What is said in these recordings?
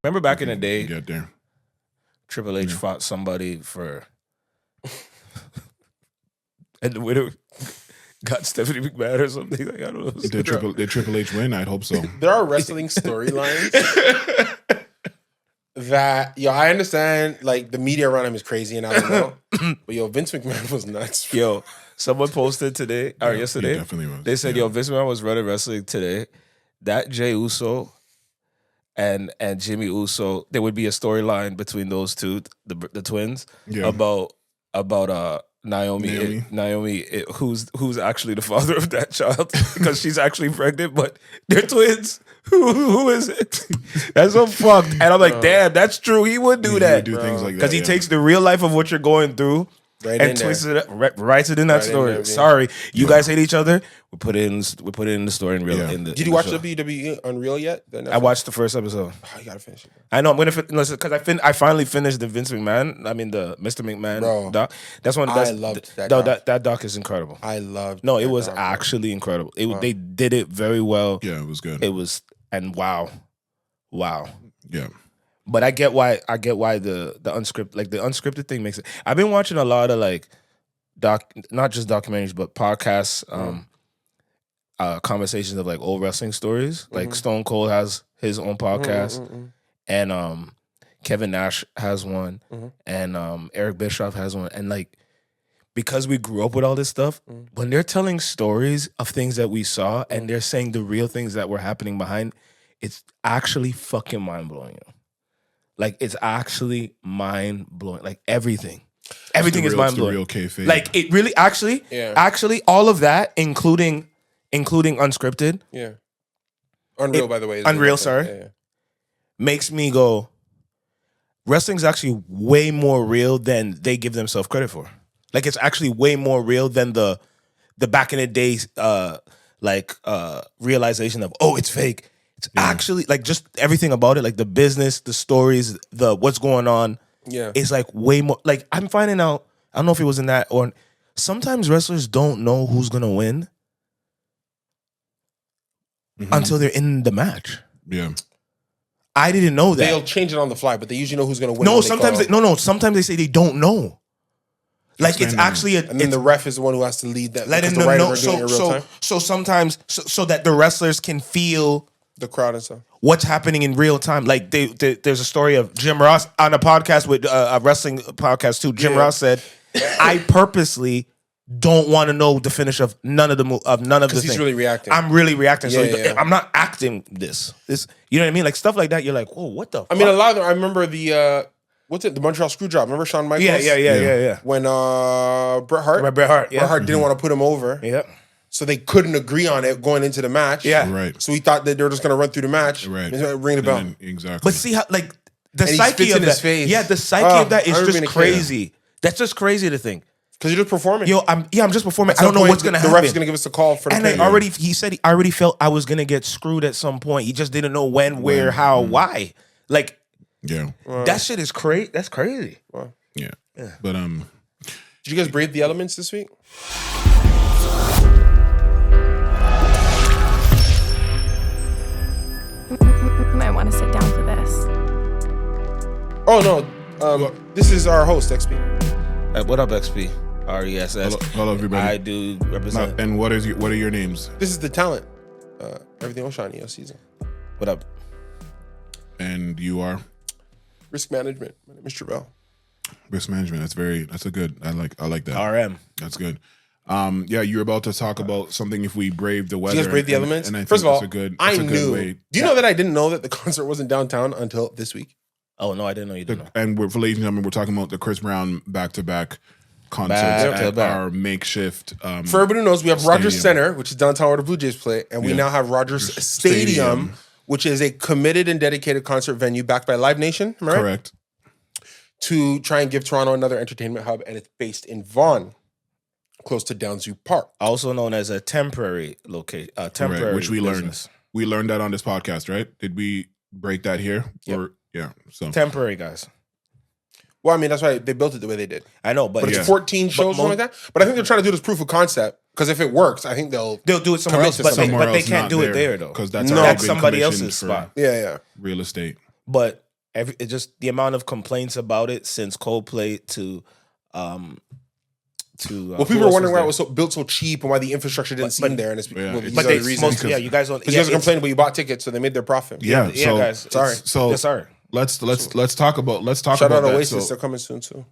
Remember back in the day, Get there. Triple H fought somebody for, and the winner got Stephanie McMahon or something. Like, I don't know. Did Triple H win? I'd hope so. There are wrestling storylines that, I understand, like, the media around him is crazy and I don't know. But, Vince McMahon was nuts. Yo, someone posted today, or yesterday. He definitely was. They said, Vince McMahon was running wrestling today. That Jey Uso and Jimmy Uso, there would be a storyline between those two, the twins, about Naomi, who's actually the father of that child because she's actually pregnant, but they're twins. Who is it? That's so fucked. And I'm like, damn, that's true. He would do that. He would do things like that because he takes the real life of what you're going through. And twists it, writes it in that story. Sorry, you guys hate each other. We put it in the story in real. Yeah. Did you watch WWE Unreal yet? I watched the first episode. Oh, you gotta finish it. I know I'm gonna listen because I finally finished the Vince McMahon. I mean the Mr. McMahon doc. That's one. I loved that. Doc. That doc is incredible. I loved. No, it was actually incredible. They did it very well. Yeah, it was good. It was wow. Yeah. But I get why the unscripted thing makes it. I've been watching a lot of like not just documentaries but podcasts, conversations of like old wrestling stories. Like Stone Cold has his own podcast, and Kevin Nash has one, and Eric Bischoff has one, and like because we grew up with all this stuff, when they're telling stories of things that we saw and they're saying the real things that were happening behind, it's actually fucking mind blowing. Like, it's actually mind-blowing. Like, everything is mind-blowing. Real kayfabe. Like, it really, actually, all of that, including unscripted. Yeah. Unreal, by the way. Unreal, sorry. Makes me go, wrestling's actually way more real than they give themselves credit for. Like, it's actually way more real than the back in the days, realization of, it's fake. It's actually like just everything about it, like the business, the stories, the what's going on. Yeah, it's like way more. Like I'm finding out. I don't know if it was in that or sometimes wrestlers don't know who's gonna win until they're in the match. Yeah, I didn't know that. They'll change it on the fly, but they usually know who's gonna win. No, sometimes sometimes they say they don't know. Like it's actually and then the ref is the one who has to lead that. Let him know. So sometimes so that the wrestlers can feel the crowd and stuff. What's happening in real time? Like there's a story of Jim Ross on a podcast with a wrestling podcast too. Jim Ross said, "I purposely don't want to know the finish of none of the because he's really reacting. I'm really reacting. I'm not acting this. You know what I mean? Like stuff like that. You're like, whoa, what the? I mean, a lot of them. I remember the Montreal Screwjob. Remember Shawn Michaels? Yeah. When Bret Hart didn't want to put him over. Yeah. So they couldn't agree on it going into the match. Yeah. Right. So he thought that they were just going to run through the match. Right. And ring the bell. Exactly. But see how, like, the and psyche of that. Yeah, the psyche of that is just crazy. That's just crazy to think. Because you're just performing. Yo, I'm just performing. I don't know what's going to happen. The ref's going to give us a call for the And he said I already felt I was going to get screwed at some point. He just didn't know when, where, how, why. Like, that shit is crazy. That's crazy. Wow. Yeah. But, did you guys brave the elements this week? I want to sit down for this. Oh no, this is our host XP. What up, XP? RESS. Hello, everybody. I do represent. And what are your names? This is the talent. Everything on Shiny season. What up? And you are risk management. My name is Travell. Risk management. That's a good. I like that. RM. That's good. You're about to talk about something if we brave the weather. Did you guys brave the elements? And I First of all, I knew. Do you know that I didn't know that the concert wasn't downtown until this week? Oh no, I didn't know you didn't know. And for ladies and gentlemen, we're talking about the Chris Brown back-to-back concerts at our makeshift. For everybody who knows, we have Rogers Center, which is downtown where the Blue Jays play, and we now have Rogers Stadium, which is a committed and dedicated concert venue backed by Live Nation. Am I right? Correct. To try and give Toronto another entertainment hub, and it's based in Vaughan, close to Downsview Park, also known as a temporary location. Temporary, which we business. learned. We learned that on this podcast, right? Did we break that here? Yep. So temporary, guys. Well, I mean, that's why they built it the way they did. I know, but it's 14 shows, something like that. But I think they're trying to do this proof of concept Because if it works, I think they'll do it somewhere else, but they can't do it there though. Because that's somebody else's spot. Yeah. Real estate. But it's just the amount of complaints about it since Coldplay to people were wondering why it was built so cheap and why the infrastructure didn't seem there, and it's but they reasons. You guys don't. You guys are complaining, but you bought tickets, so they made their profit. Yeah, so, guys. Sorry. So sorry. Let's talk about Shout out Oasis. They're coming soon too.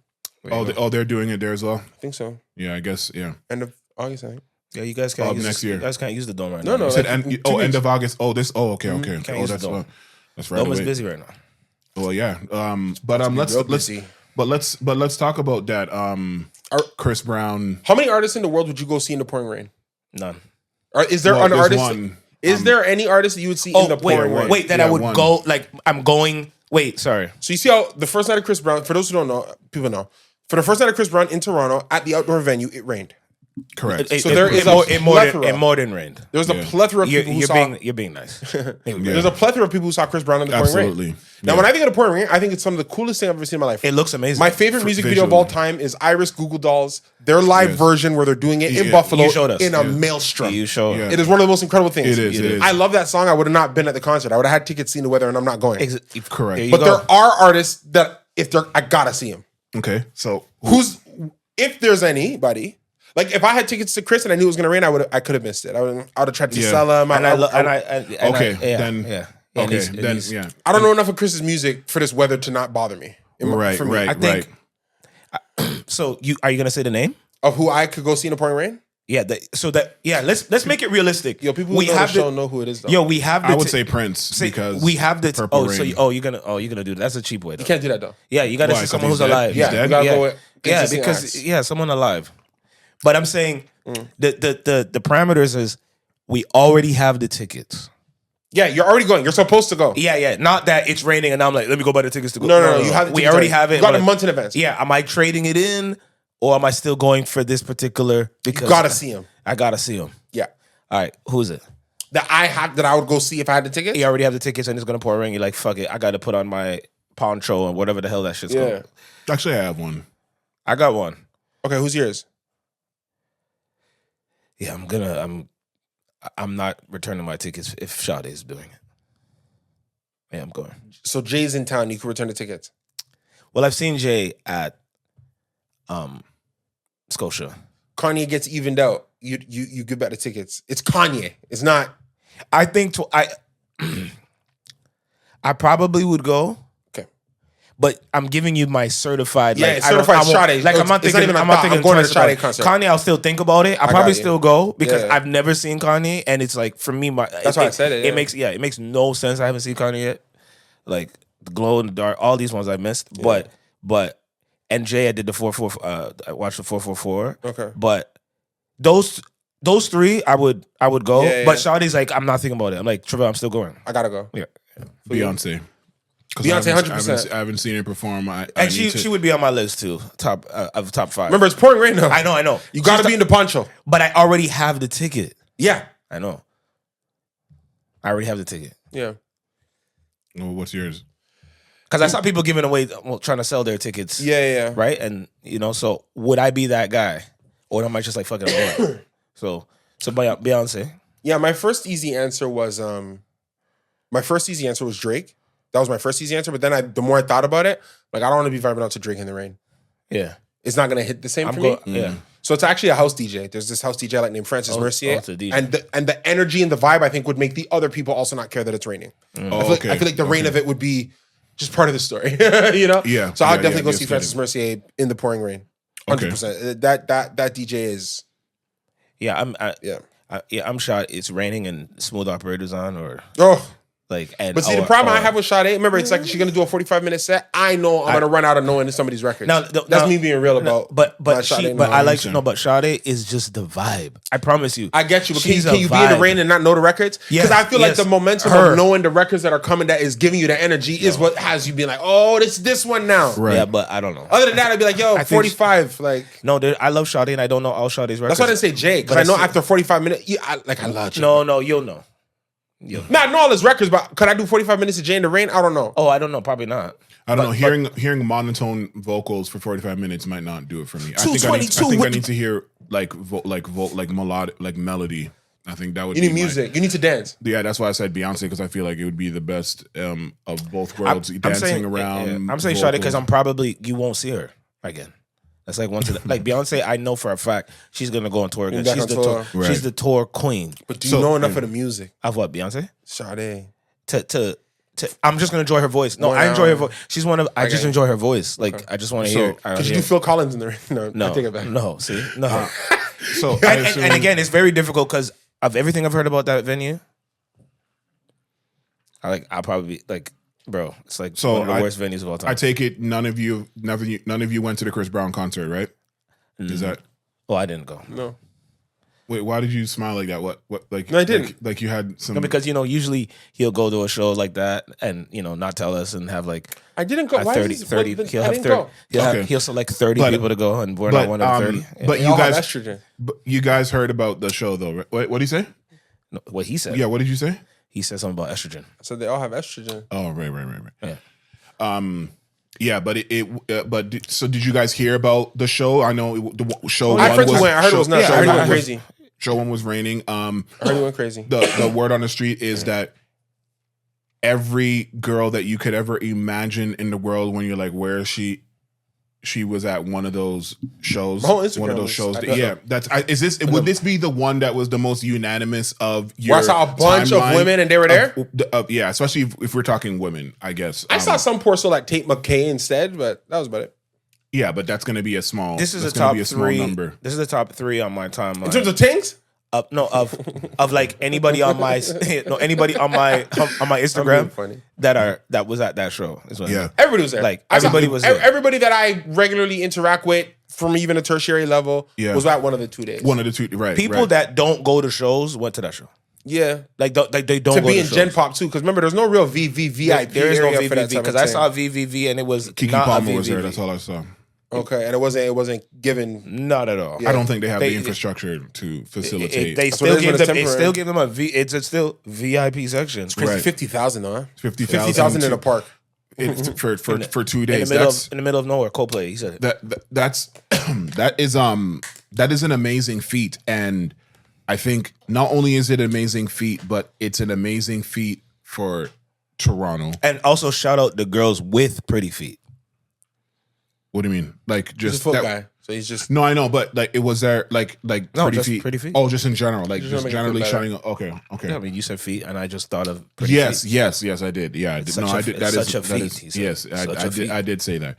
They're doing it there as well. I think so. Yeah, I guess. Yeah. End of August, I think. Yeah, you guys can't use next year. You guys can't use the dome right now. No. End of August. Oh, this. Oh, okay. That's right. Dome is busy right now. Well, yeah. Let's talk about that. Chris Brown. How many artists in the world would you go see in the pouring rain? None. Is there an artist? Is there any artist that you would see in the pouring rain? Wait, that I would go. Like I'm going. Wait, sorry. So you see how the first night of Chris Brown. For those who don't know, people know. For the first night of Chris Brown in Toronto at the outdoor venue, it rained. Correct. So there is a plethora. It more than rained. There's a plethora of people who saw. You're being nice. There's a plethora of people who saw Chris Brown in the pouring rain. Absolutely. Now, when I think of the pouring rain, I think it's some of the coolest thing I've ever seen in my life. It looks amazing. My favorite music video of all time is Iris Google Dolls, their live version where they're doing it in Buffalo in a maelstrom. You showed us. It is one of the most incredible things. It is. I love that song. I would have not been at the concert. I would have had tickets, seen the weather, and I'm not going. Correct. But there are artists that I gotta see them. Okay, so if there's anybody. Like if I had tickets to Chris and I knew it was gonna rain, I could have missed it. I would have tried to sell them. I don't know enough of Chris's music for this weather to not bother me. Right. So are you gonna say the name of who I could go see in the pouring rain? Yeah. Let's make it realistic. Yo, people who know the show know who it is though. Yo, we have. I would say Prince because we have the. Purple Rain. You're gonna do that. That's a cheap way. Though. You can't do that though. Yeah, you gotta see someone who's alive. Yeah, you gotta go with because someone alive. But I'm saying the parameters is we already have the tickets. Yeah, you're already going. You're supposed to go. Yeah. Not that it's raining and I'm like, let me go buy the tickets to go. No. You have. We already have it. You got a month in advance. Yeah. Am I trading it in, or am I still going for this particular? Because you gotta see him. I gotta see him. Yeah. All right. Who's it? That I would go see if I had the tickets. You already have the tickets and it's gonna pour rain. You're like, fuck it. I gotta put on my poncho and whatever the hell that shit's called. Actually, I have one. I got one. Okay, who's yours? Yeah, I'm not returning my tickets if Sade is doing it. Yeah, I'm going. So Jay's in town. You can return the tickets. Well, I've seen Jay at Scotia. Kanye gets evened out. You give back the tickets. It's Kanye. It's not. I think I probably would go. But I'm giving you my certified. Certified Sade. Like I'm not thinking. I'm going to Sade concert. Kanye, I'll still think about it. I'll probably still go because I've never seen Kanye, and it's like for me, that's why I said it. It makes no sense. I haven't seen Kanye yet. Like the Glow in the Dark, all these ones I missed. Yeah. But and Jay, I did the 444. I watched the 444. Okay. But those three, I would go. Yeah. But Sade's like, I'm not thinking about it. I'm like, Trevor, I'm still going. I gotta go. Yeah. Beyonce. Beyonce, 100%. I haven't seen her perform. And she would be on my list too, top 5. Remember, it's pouring rain now. I know. You got to be in the poncho. But I already have the ticket. Yeah, I know. I already have the ticket. Yeah. Well, what's yours? Because I saw people giving away, trying to sell their tickets. Yeah. Right, and so would I be that guy, or am I just like fucking going? So Beyonce. Yeah, my first easy answer was Drake. That was my first easy answer, but then the more I thought about it, like I don't want to be vibing out to Drake in the rain. Yeah. It's not gonna hit the same for me. Yeah. So it's actually a house DJ. There's this house DJ I like named Francis Mercier. And the energy and the vibe I think would make the other people also not care that it's raining. I feel like the rain of it would be just part of the story. You know? Yeah. So I'll definitely go see Francis Mercier in the pouring rain. 100%. That DJ is. Yeah, I'm shot. It's raining and Smooth Operator's on or But see, the problem I have with Sade, remember, it's like she's gonna do a 45-minute set. I know I'm gonna run out of knowing somebody's records. That's me being real about. But Sade is just the vibe. I promise you. I get you, but can you be in the rain and not know the records? Because I feel like the momentum of knowing the records that are coming that is giving you the energy is what has you being like, oh, it's this one now. Right. Yeah, but I don't know. Other than that, I'd be like, yo, 45. I love Sade and I don't know all Sade's records. That's why I didn't say Jay, because I know after 45 minutes, I love Jay. No, you'll know. Not all his records, but could I do 45 minutes of Jay in the Rain? I don't know. Oh, I don't know. Probably not. I don't know. Hearing monotone vocals for 45 minutes might not do it for me. I think I need to hear melody. I think that would. You need music. You need to dance. Yeah, that's why I said Beyonce, because I feel like it would be the best of both worlds. Dancing around. Yeah. I'm saying Shawty because you won't see her again. That's like like Beyonce. I know for a fact she's gonna go on tour again. She's the tour queen. But do you know enough of the music of what Beyonce? Shawty. To I'm just gonna enjoy her voice. No, I enjoy her voice. She's one of. I just enjoy her voice. Like I just want to hear. Could you do Phil Collins in there? No, I take it back. No, see, no. So and again, it's very difficult because of everything I've heard about that venue. I'll probably like, bro. It's like one of the worst venues of all time. I take it none of you went to the Chris Brown concert, right? Is that? Oh, I didn't go. No. Wait, why did you smile like that? What? Like, no, I didn't. Like you had some. No, because usually he'll go to a show like that and not tell us and have like. I didn't go. 30. He'll have 30. He'll select 30 people to go, and we're not one of the 30. But you guys, estrogen. But you guys heard about the show though, right? What did he say? No, what he said. Yeah, what did you say? He said something about estrogen. So they all have estrogen. Oh, right. Yeah. Yeah, but so did you guys hear about the show? I know the show. I heard it was nuts. I heard it went crazy. Show one was raining. I heard it went crazy. The word on the street is that every girl that you could ever imagine in the world, when you're like, where is she? She was at one of those shows. One of those shows. Would this be the one that was the most unanimous of your? Where I saw a bunch of women and they were there. Yeah, especially if we're talking women, I guess. I saw some poor soul like Tate McKay instead, but that was about it. Yeah, but that's going to be a small. This is a top 3 number. This is the top 3 on my timeline in terms of things. Of like anybody on my Instagram that was at that show. Everybody was there. Like everybody was there. Everybody that I regularly interact with from even a tertiary level was at one of the 2 days. One of the 2, right? People that don't go to shows went to that show. Yeah, like they don't to go be to in shows. Gen Pop too. Because remember, there's no real VIP. There is no VVV because I saw VVV and it was Kiki not Palmer a VVV. was there. That's all I saw. Okay, and it wasn't given. Not at all. Yeah. I don't think they have the infrastructure to facilitate. They still give them. It still give them a V. It's a still VIP section. It's crazy. 50,000 though. Huh? 50,000 in a park. For 2 days. In the middle of nowhere. Coldplay. He said it. That is an amazing feat, and I think not only is it an amazing feat, but it's an amazing feat for Toronto. And also shout out the girls with pretty feet. What do you mean? Like just he's a foot guy, so he's just no. I know, but like it was there like no, pretty just feet. Pretty feet. Oh, just in general, like just generally shouting. Okay. Yeah, I mean, you said feet, and I just thought of pretty yes, feet. yes, I did. Yeah, I did. I did. That is such a feat. Yes, I did say that.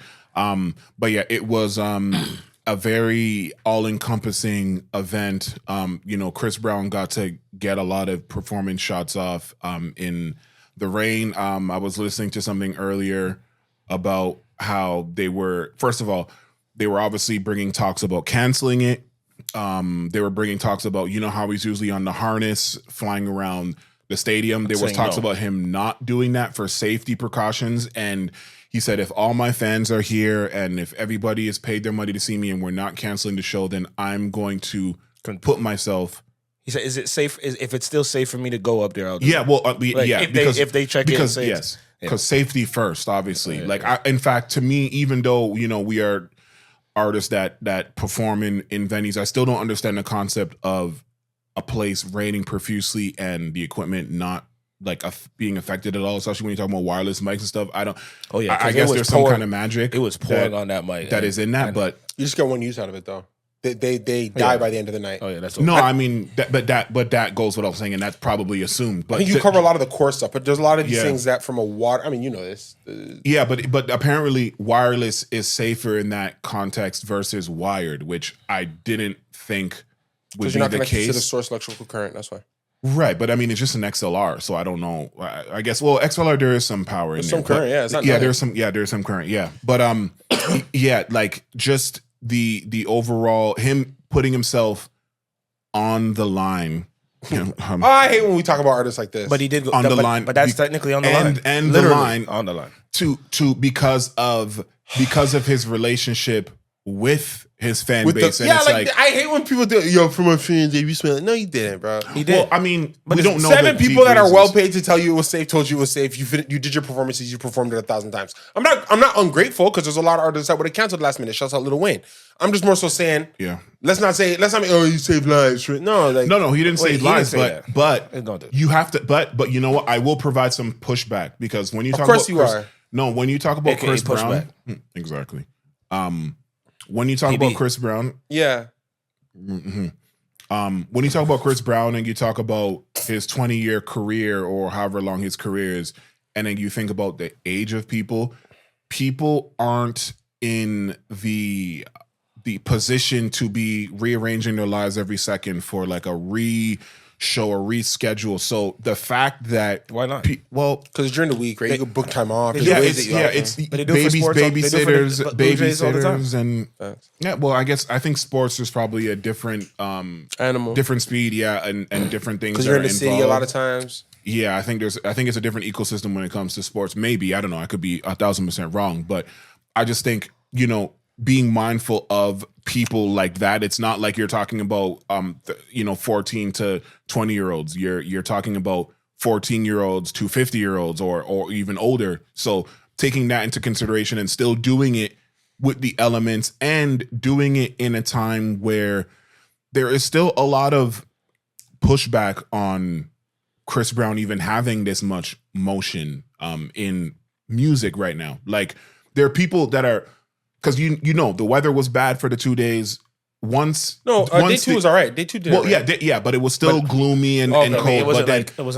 But yeah, it was a very all-encompassing event. Chris Brown got to get a lot of performance shots off in the rain. I was listening to something earlier about how they were, first of all, they were obviously bringing talks about canceling it. They were bringing talks about, how he's usually on the harness flying around the stadium. There was talks about him not doing that for safety precautions. And he said, if all my fans are here and if everybody has paid their money to see me and we're not canceling the show, then I'm going to put myself. He said, is it safe? If it's still safe for me to go up there, I'll do yeah, it. Well, yeah. If they check because, it, yes. Because safety first, obviously. In fact, to me, even though we are artists that perform in venues, I still don't understand the concept of a place raining profusely and the equipment not like being affected at all. Especially when you're talking about wireless mics and stuff. I don't. Oh yeah, I guess there's some kind of magic. It was pouring on that mic that is in that, but you just get one use out of it though. They die by the end of the night. Oh yeah, that's no. I mean, but that goes without saying, and that's probably assumed. But I think you cover a lot of the core stuff, but there's a lot of these things that from a water. I mean, you know this. Yeah, but apparently wireless is safer in that context versus wired, which I didn't think would be you're not the case. To the source electrical current. That's why. Right, but I mean, it's just an XLR, so I don't know. I guess XLR there is some power in there. Some current, yeah. It's not there's some current, yeah. But yeah, like just. The overall him putting himself on the line. I hate when we talk about artists like this. But he did go on the line, but that's technically on the line, and literally the line on the line to because of his relationship with his fan base. And it's like I hate when people do, yo, for my fans, you smell it. No, you didn't, bro. He did. Well, I mean, but we don't know. 7 people that are well paid to tell you it was safe told you it was safe. You did your performances. You performed it 1,000 times. I'm not ungrateful because there's a lot of artists that would have canceled last minute. Shouts out Lil Wayne. I'm just more so saying, let's not say, oh, you saved lives. No, like, no, he didn't save lives, but you have to, but you know what? I will provide some pushback because when you talk when you talk about Chris Brown, exactly. When you talk about Chris Brown, when you talk about Chris Brown and you talk about his 20-year career or however long his career is, and then you think about the age of people aren't in the position to be rearranging their lives every second for like a show or reschedule. So the fact that why not? Because during the week, right? You can book time off. It's babysitters, and Well, I think sports is probably a different animal, different speed, and different things. Because you're in the city a lot of times. Yeah, I think it's a different ecosystem when it comes to sports. Maybe I don't know. I could be 1,000% wrong, but I just think being mindful of people like that. It's not like you're talking about 14 to 20-year-olds. You're talking about 14-year-olds to 50-year-olds or even older. So taking that into consideration and still doing it with the elements and doing it in a time where there is still a lot of pushback on Chris Brown even having this much motion in music right now. Like there are people that are, because the weather was bad for the 2 days. Day 2 was all right. Day 2 did. Well, right? But it was still gloomy and cold. It wasn't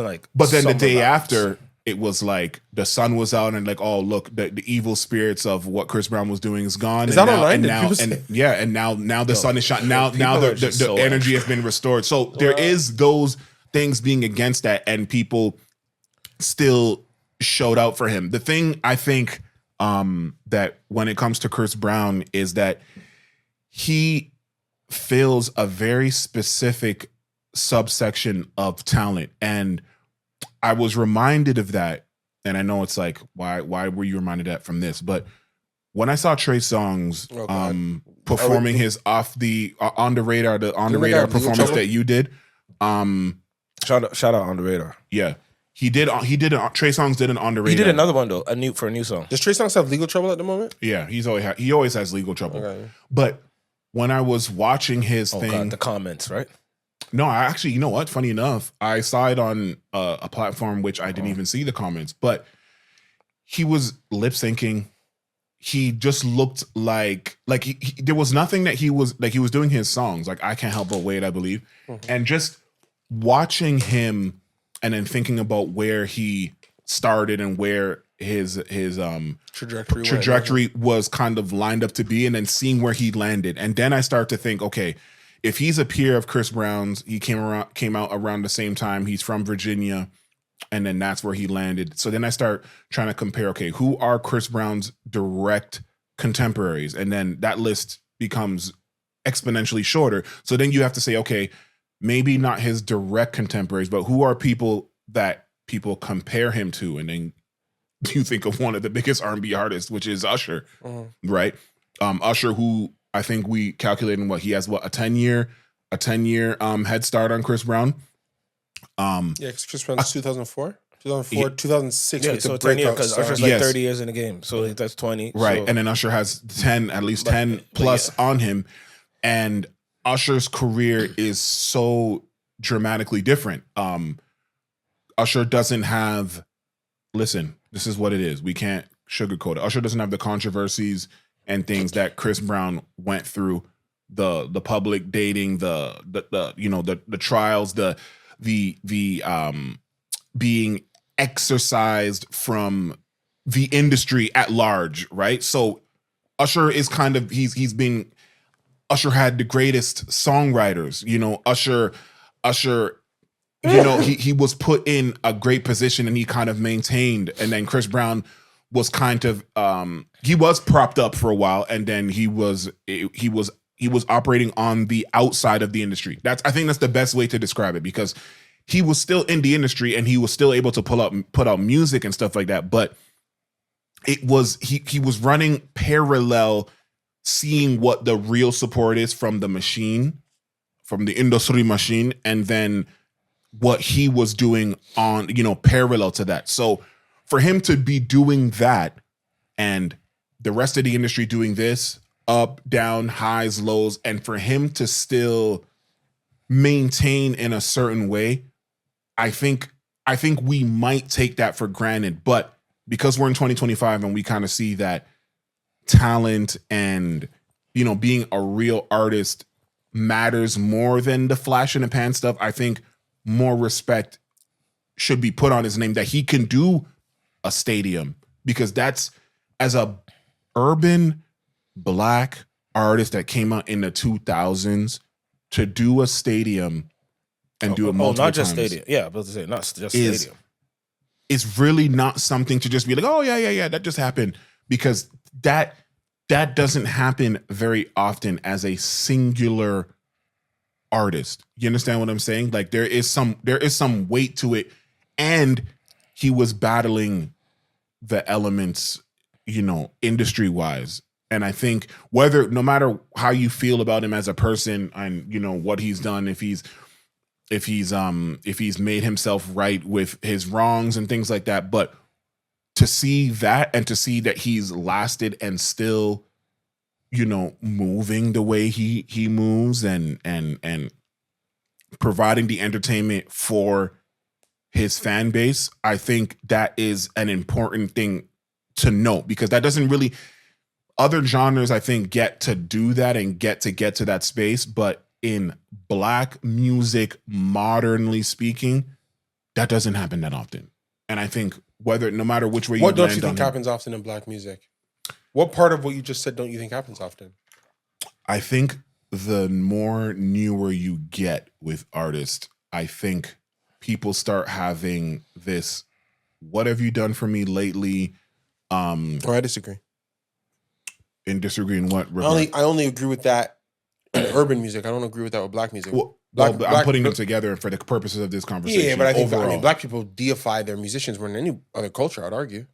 like. But then the day after, it was like the sun was out and like, oh look, the evil spirits of what Chris Brown was doing is gone. Is that online? Now the sun is shining. Now the energy has been restored. So there is those things being against that, and people still showed out for him. The thing I think. That when it comes to Chris Brown is that he fills a very specific subsection of talent. And I was reminded of that. And I know it's like, why were you reminded of that from this? But when I saw Trey Songz performing his on the radar performance that you did. Shout out On the Radar. Yeah. Trey Songz did an on the radar. He did another one though, for a new song. Does Trey Songz have legal trouble at the moment? Yeah, he always has legal trouble. Okay. But when I was watching his thing, God, the comments, right? No, I actually, you know what? Funny enough, I saw it on a platform which I didn't even see the comments, but he was lip syncing. He just looked like there was nothing that he was doing his songs like I Can't Help But Wait, I believe, and just watching him. And then thinking about where he started and where his trajectory was kind of lined up to be, and then seeing where he landed. And then I start to think, okay, if he's a peer of Chris Brown's, he came out around the same time. He's from Virginia, and then that's where he landed. So then I start trying to compare, okay, who are Chris Brown's direct contemporaries? And then that list becomes exponentially shorter. So then you have to say, okay, maybe not his direct contemporaries, but who are people that people compare him to? And then you think of one of the biggest R&B artists, which is Usher, right? Usher, who I think we calculated he has a 10-year head start on Chris Brown. Because Chris Brown's 2004? 2006 with the 10 years, because Usher's 30 years in the game. So that's 20. Right. So. And then Usher has at least 10 plus on him. And Usher's career is so dramatically different. Usher doesn't have, listen, this is what it is. We can't sugarcoat it. Usher doesn't have the controversies and things that Chris Brown went through, the public dating, the trials, the being exercised from the industry at large, right? So Usher is kind of Usher had the greatest songwriters, Usher, he was put in a great position and he kind of maintained. And then Chris Brown was kind of, he was propped up for a while, and then he was operating on the outside of the industry. I think that's the best way to describe it, because he was still in the industry and he was still able to put out music and stuff like that. But it was, he was running parallel seeing what the real support is from the machine, from the industry machine, and then what he was doing on, parallel to that. So for him to be doing that and the rest of the industry doing this, up, down, highs, lows, and for him to still maintain in a certain way, I think we might take that for granted. But because we're in 2025 and we kind of see that talent and, being a real artist matters more than the flash in the pan stuff, I think more respect should be put on his name, that he can do a stadium, because that's, as a urban Black artist that came out in the 2000s, to do a stadium and do it multiple not just times, stadium. Yeah, I was about to say not just stadium. It's really not something to just be like, oh yeah, that just happened, because that doesn't happen very often as a singular artist. You understand what I'm saying? Like there is some weight to it, and he was battling the elements, industry wise. And I think no matter how you feel about him as a person and what he's done, if he's made himself right with his wrongs and things like that, but to see that and to see that he's lasted and still, moving the way he moves and providing the entertainment for his fan base, I think that is an important thing to note, because that doesn't really, other genres I think get to do that and get to that space, but in Black music, modernly speaking, that doesn't happen that often. And I think no matter which way you land on, what don't you think happens often in Black music? What part of what you just said don't you think happens often? I think the more newer you get with artists, I think people start having this, what have you done for me lately? I disagree. In disagreeing what regard? I only agree with that in urban music. I don't agree with that with Black music. Well, I'm putting them together for the purposes of this conversation. Yeah, but I think Black people deify their musicians more than any other culture, I'd argue.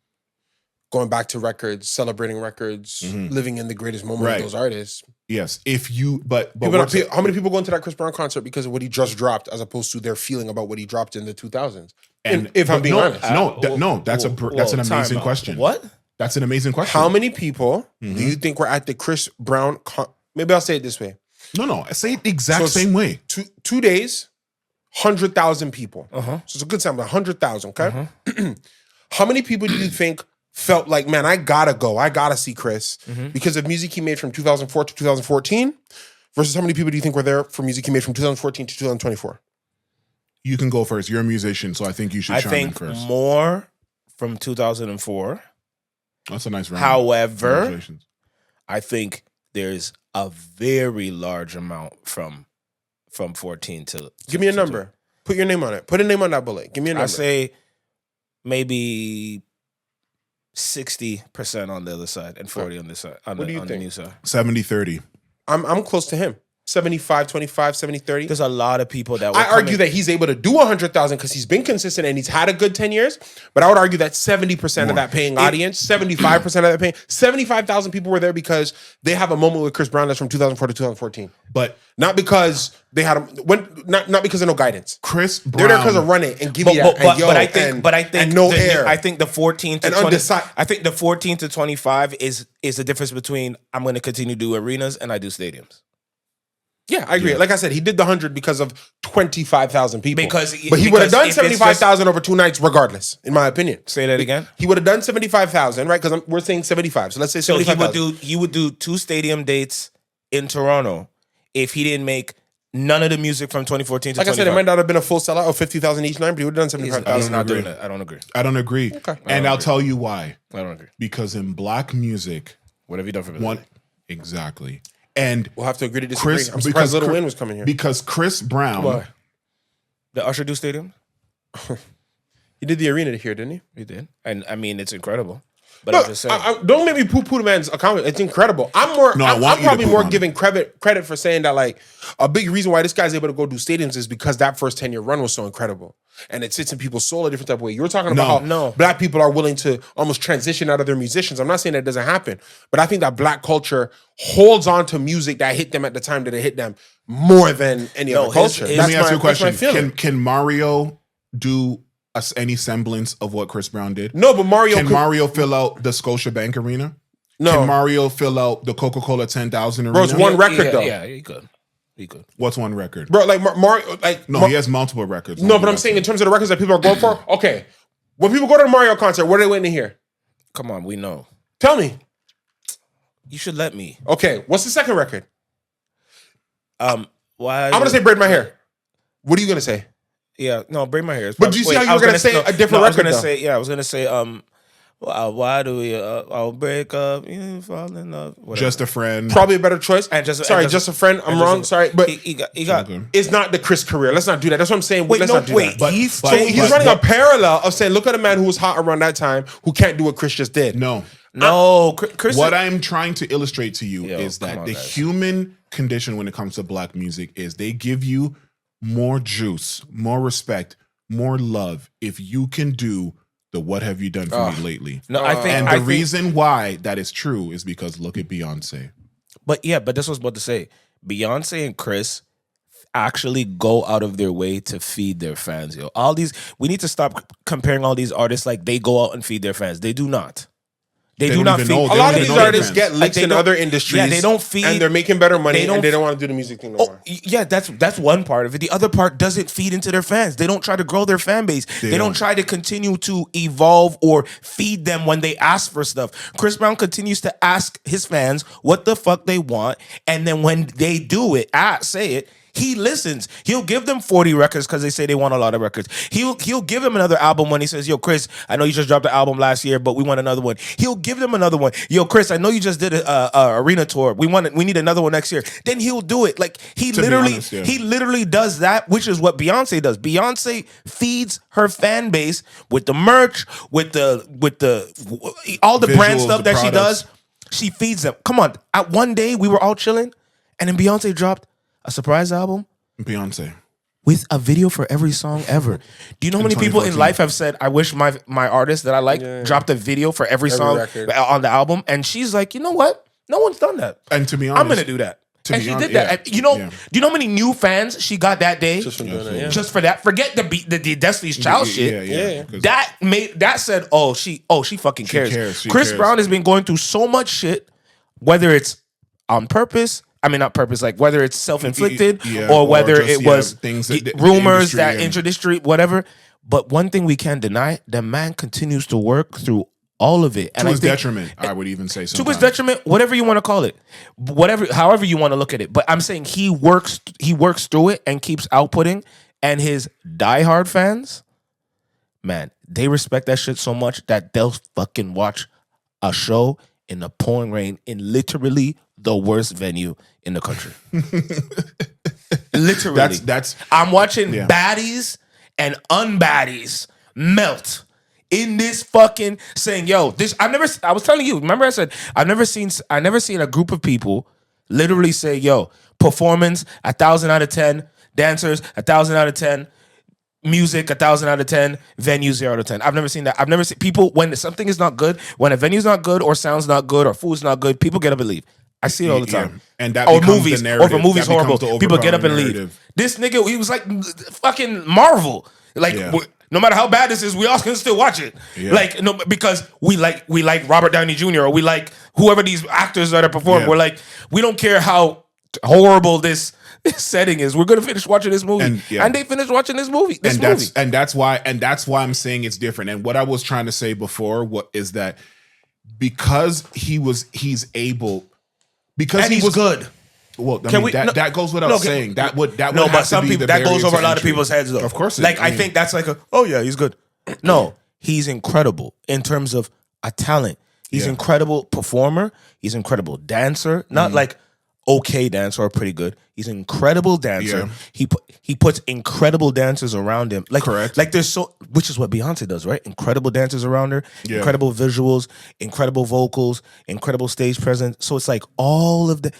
Going back to records, celebrating records, living in the greatest moment of those artists. Yes, how many people go into that Chris Brown concert because of what he just dropped, as opposed to their feeling about what he dropped in the 2000s? And if I'm being honest, that's an amazing question. What? That's an amazing question. How many people do you think were at the Chris Brown? Maybe I'll say it this way. No, I say it the exact same way. 2 days, 100,000 people. So it's a good sample, 100,000. Okay. How many people do you think felt like, man, I gotta go, I gotta see Chris because of music he made from 2004 to 2014, versus how many people do you think were there for music he made from 2014 to 2024? You can go first. You're a musician, so I think you should chime in first. I think more from 2004. That's a nice round. However, I think there's a very large amount from 14 to. Give me a number. Put your name on it. Put a name on that bullet. Give me a number. I say maybe 60% on the other side and 40 on this side. On the new side. 70-30. I'm close to him. 75-25, 70-30. There's a lot of people that I argue that he's able to do 100,000 because he's been consistent and he's had a good 10 years. But I would argue that 70% of that paying audience, 75% of that paying, 75,000 people were there because they have a moment with Chris Brown that's from 2004 to 2014. But not because they had not because of no guidance. Chris Brown, they're there because of Run It and Give Me That but I think and No Air. I think the 14 to 20. I think the 14 to 25 is the difference between I'm going to continue to do arenas and I do stadiums. Yeah, I agree. Yeah. Like I said, he did the 100 because of 25,000 people. But he would have done 75,000 over 2 nights regardless, in my opinion. Say that again? He would have done 75,000, right? Because we're saying 75. So let's say 75,000. So he would do 2 stadium dates in Toronto if he didn't make none of the music from 2014 to 2025. Like I said, it might not have been a full sellout of 50,000 each night, but he would have done 75,000. He's not doing that. I don't agree. Okay. And I'll tell you why. I don't agree. Because in Black music... What have you done for me? Exactly. And we'll have to agree to disagree. I'm surprised Lil Wayne was coming here. Because Chris Brown... What? The Usher do stadium? He did the arena here, didn't he? He did. And I mean, it's incredible. But I'm just saying. Don't make me poo-poo the man's account. It's incredible. I'm probably more giving credit for saying that, like, a big reason why this guy's able to go do stadiums is because that first 10-year run was so incredible. And it sits in people's soul a different type of way. You were talking about how black people are willing to almost transition out of their musicians. I'm not saying that doesn't happen, but I think that black culture holds on to music that hit them at the time that it hit them more than any other culture. Let me ask you a question. Can Mario do any semblance of what Chris Brown did? No, but Mario fill out the Scotiabank Arena? No. Can Mario fill out the Coca-Cola 10,000 Arena? Bro, it's one record though. Yeah, he could. What's one record? Bro, like Mario, like... No, he has multiple records. No, but I'm saying in terms of the records that people are going for, okay. When people go to a Mario concert, what are they waiting to hear? Come on, we know. Tell me. You should let me. Okay, what's the second record? Why? I'm going to say Braid My Hair. What are you going to say? Yeah, no, Braid My Hair. But do you see how you were going to say a different record, I was going to say, why do we I'll break up, fall in love, whatever. Just a Friend. Probably a better choice. Just a Friend. I'm wrong. Sorry, but he got it's not the Chris career. Let's not do that. That's what I'm saying. Let's not do that. But he's running a parallel of saying, look at a man who was hot around that time who can't do what Chris just did. No, Chris. What I'm trying to illustrate to you is that the human condition when it comes to black music is they give you more juice, more respect, more love if you can do the "What have you done for me lately?" No, I think, and the reason why that is true is because look at Beyonce. But this was I was about to say. Beyonce and Chris actually go out of their way to feed their fans. We need to stop comparing all these artists like they go out and feed their fans. They do not. They do not feed. A lot of these artists get licks in other industries. Yeah, they don't feed, and they're making better money, and they don't want to do the music thing no more. Yeah, that's one part of it. The other part doesn't feed into their fans. They don't try to grow their fan base. They don't try to continue to evolve or feed them when they ask for stuff. Chris Brown continues to ask his fans what the fuck they want, and then when they do it, say it. He listens. He'll give them 40 records because they say they want a lot of records. He'll give him another album when he says, "Yo, Chris, I know you just dropped an album last year, but we want another one." He'll give them another one. "Yo, Chris, I know you just did a arena tour. We need another one next year." Then he'll do it. Like he literally does that, which is what Beyonce does. Beyonce feeds her fan base with the merch, with all the visuals, brand stuff that she does. She feeds them. Come on. At one day we were all chilling, and then Beyonce dropped a surprise album. Beyonce. With a video for every song ever. Do you know how many people in life have said, "I wish my artist that I like dropped a video for every song record on the album"? And she's like, you know what? No one's done that. And to be honest, I'm going to do that. And she did that. Do you know how many new fans she got that day? Just for that. Forget the Destiny's Child shit. That said, she fucking cares. Chris Brown has been going through so much shit, whether it's on purpose. I mean, not purpose, like whether it's self-inflicted or whether it was rumors that industry, whatever. But one thing we can't deny, the man continues to work through all of it. And to his detriment, I would even say sometimes. To his detriment, whatever you want to call it. However you want to look at it. But I'm saying he works through it and keeps outputting. And his diehard fans, man, they respect that shit so much that they'll fucking watch a show in the pouring rain in literally the worst venue in the country. Literally. I'm watching baddies and unbaddies melt in this fucking saying, "Yo, this I was telling you, remember I said I've never seen a group of people literally say, "Yo, performance 1,000 out of 10, dancers 1,000 out of 10, music 1,000 out of 10, venue 0 out of 10." I've never seen that. I've never seen people when something is not good, when a venue's not good or sound's not good or food's not good, people get up and leave. I see it all the time. And that becomes movies, the narrative. Or if a movie's horrible, people get up and leave. This nigga, he was like fucking Marvel. Like no matter how bad this is, we all can still watch it. Yeah. Like no, because we like Robert Downey Jr. or we like whoever these actors that are performing. Yeah. We're like, we don't care how horrible this setting is. We're gonna finish watching this movie, and they finished watching this movie. And that's why I'm saying it's different. And what I was trying to say before is that because he's able. Because and he's good. Well, that goes without saying. That but some people that goes over a lot of people's heads though. Of course, I think that's like he's good. No, he's incredible in terms of a talent. He's incredible performer. He's incredible dancer. Not like okay dancer or pretty good. He's an incredible dancer. Yeah. He puts incredible dancers around him. Like, correct. Like there's which is what Beyonce does, right? Incredible dancers around her, incredible visuals, incredible vocals, incredible stage presence. So it's like all of the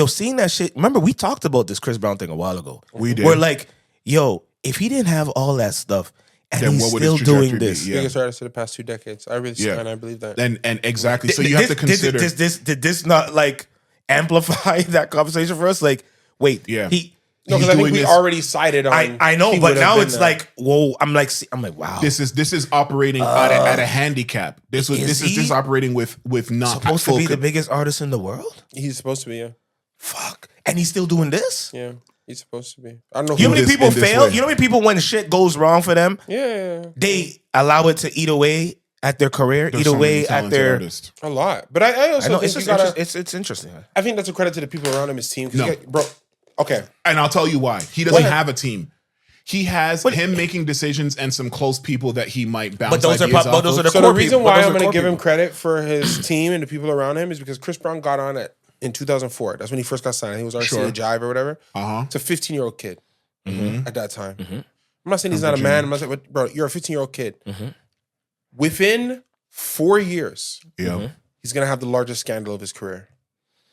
seeing that shit. Remember, we talked about this Chris Brown thing a while ago. We did. We're like, if he didn't have all that stuff, and then he's still doing this. Biggest artist of the past 2 decades. I really and I believe that. And exactly. So you have to consider did this not like amplify that conversation for us? Like, wait, because I think we already cited on. I know, but now it's like, whoa. I'm like, wow. This is operating at a handicap. This is operating with not supposed to be the biggest artist in the world. He's supposed to be, yeah. Fuck, and he's still doing this. Yeah, he's supposed to be. I don't know. You know how many people fail? You know how many people when shit goes wrong for them? Yeah, they allow it to eat away at their career, eat away at their artists. A lot. But I also know, think it's interesting. I think that's a credit to the people around him, his team. No, bro. Okay, and I'll tell you why. He doesn't have a team. He has him making decisions and some close people that he might bounce. But those are the so the reason why I'm going to give him credit for his team and the people around him is because Chris Brown got on it in 2004. That's when he first got signed. He was RCA Jive or whatever. It's a 15-year-old kid at that time. I'm not saying he's not a man. I'm not saying, but bro, you're a 15-year-old kid. Within 4 years, he's going to have the largest scandal of his career.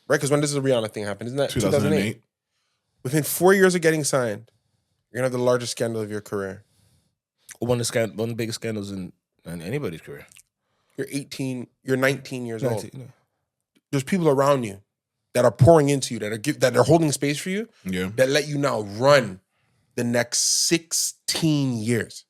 Right? Because when does the Rihanna thing happen? Isn't that 2008? Within 4 years of getting signed, you're going to have the largest scandal of your career. One of the biggest scandals in anybody's career. You're 18, you're 19 years old. Yeah. There's people around you that are pouring into you, that are holding space for you, that let you now run the next 16 years.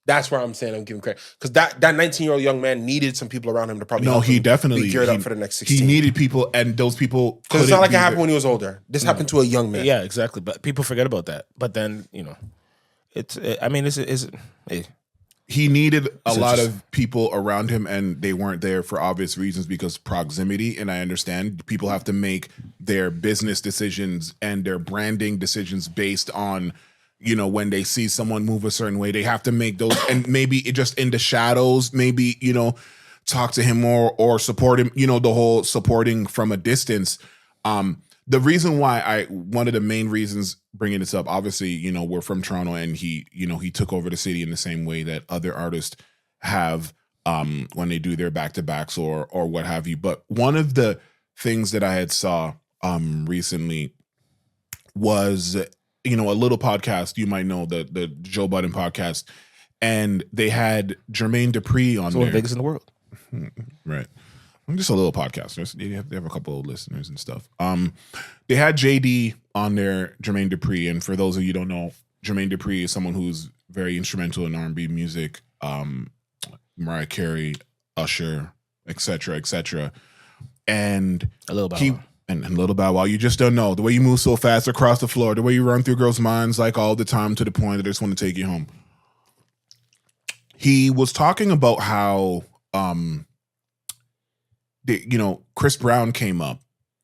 That's where I'm saying I'm giving credit. Because that 19-year-old young man needed some people around him to probably be geared up for the next 16. He needed people, and those people because it's not like it happened when he was older. This happened to a young man. Yeah, exactly. But people forget about that. But then, he needed a lot of people around him, and they weren't there for obvious reasons because proximity. And I understand people have to make their business decisions and their branding decisions based on, when they see someone move a certain way, they have to make those, and maybe it just in the shadows, maybe, talk to him more or support him, the whole supporting from a distance. The reason why one of the main reasons bringing this up, obviously, we're from Toronto, and he took over the city in the same way that other artists have when they do their back-to-backs or what have you. But one of the things that I had saw recently was, a little podcast, you might know the Joe Budden podcast, and they had Jermaine Dupri on there. One of the biggest in the world. Right. Just a little podcast. They have a couple of listeners and stuff. They had JD on there, Jermaine Dupri, and for those of you who don't know, Jermaine Dupri is someone who's very instrumental in R&B music, Mariah Carey, Usher, etc. And a little bit. And a little Bow Wow. You just don't know. The way you move so fast across the floor, the way you run through girls' minds like all the time to the point that they just want to take you home. He was talking about how, Chris Brown came up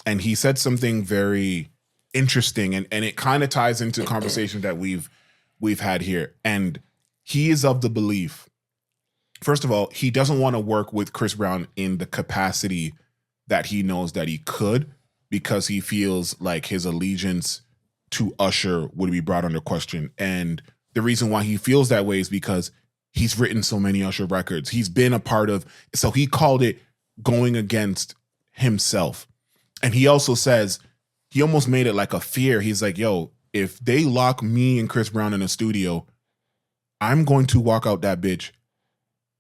and he said something very interesting, and it kind of ties into the conversation that we've had here. And he is of the belief, first of all, he doesn't want to work with Chris Brown in the capacity that he knows that he could, because he feels like his allegiance to Usher would be brought under question. And the reason why he feels that way is because he's written so many Usher records. He's been a part of, so he called it going against himself. And he also says, he almost made it like a fear. He's like, yo, if they lock me and Chris Brown in a studio, I'm going to walk out that bitch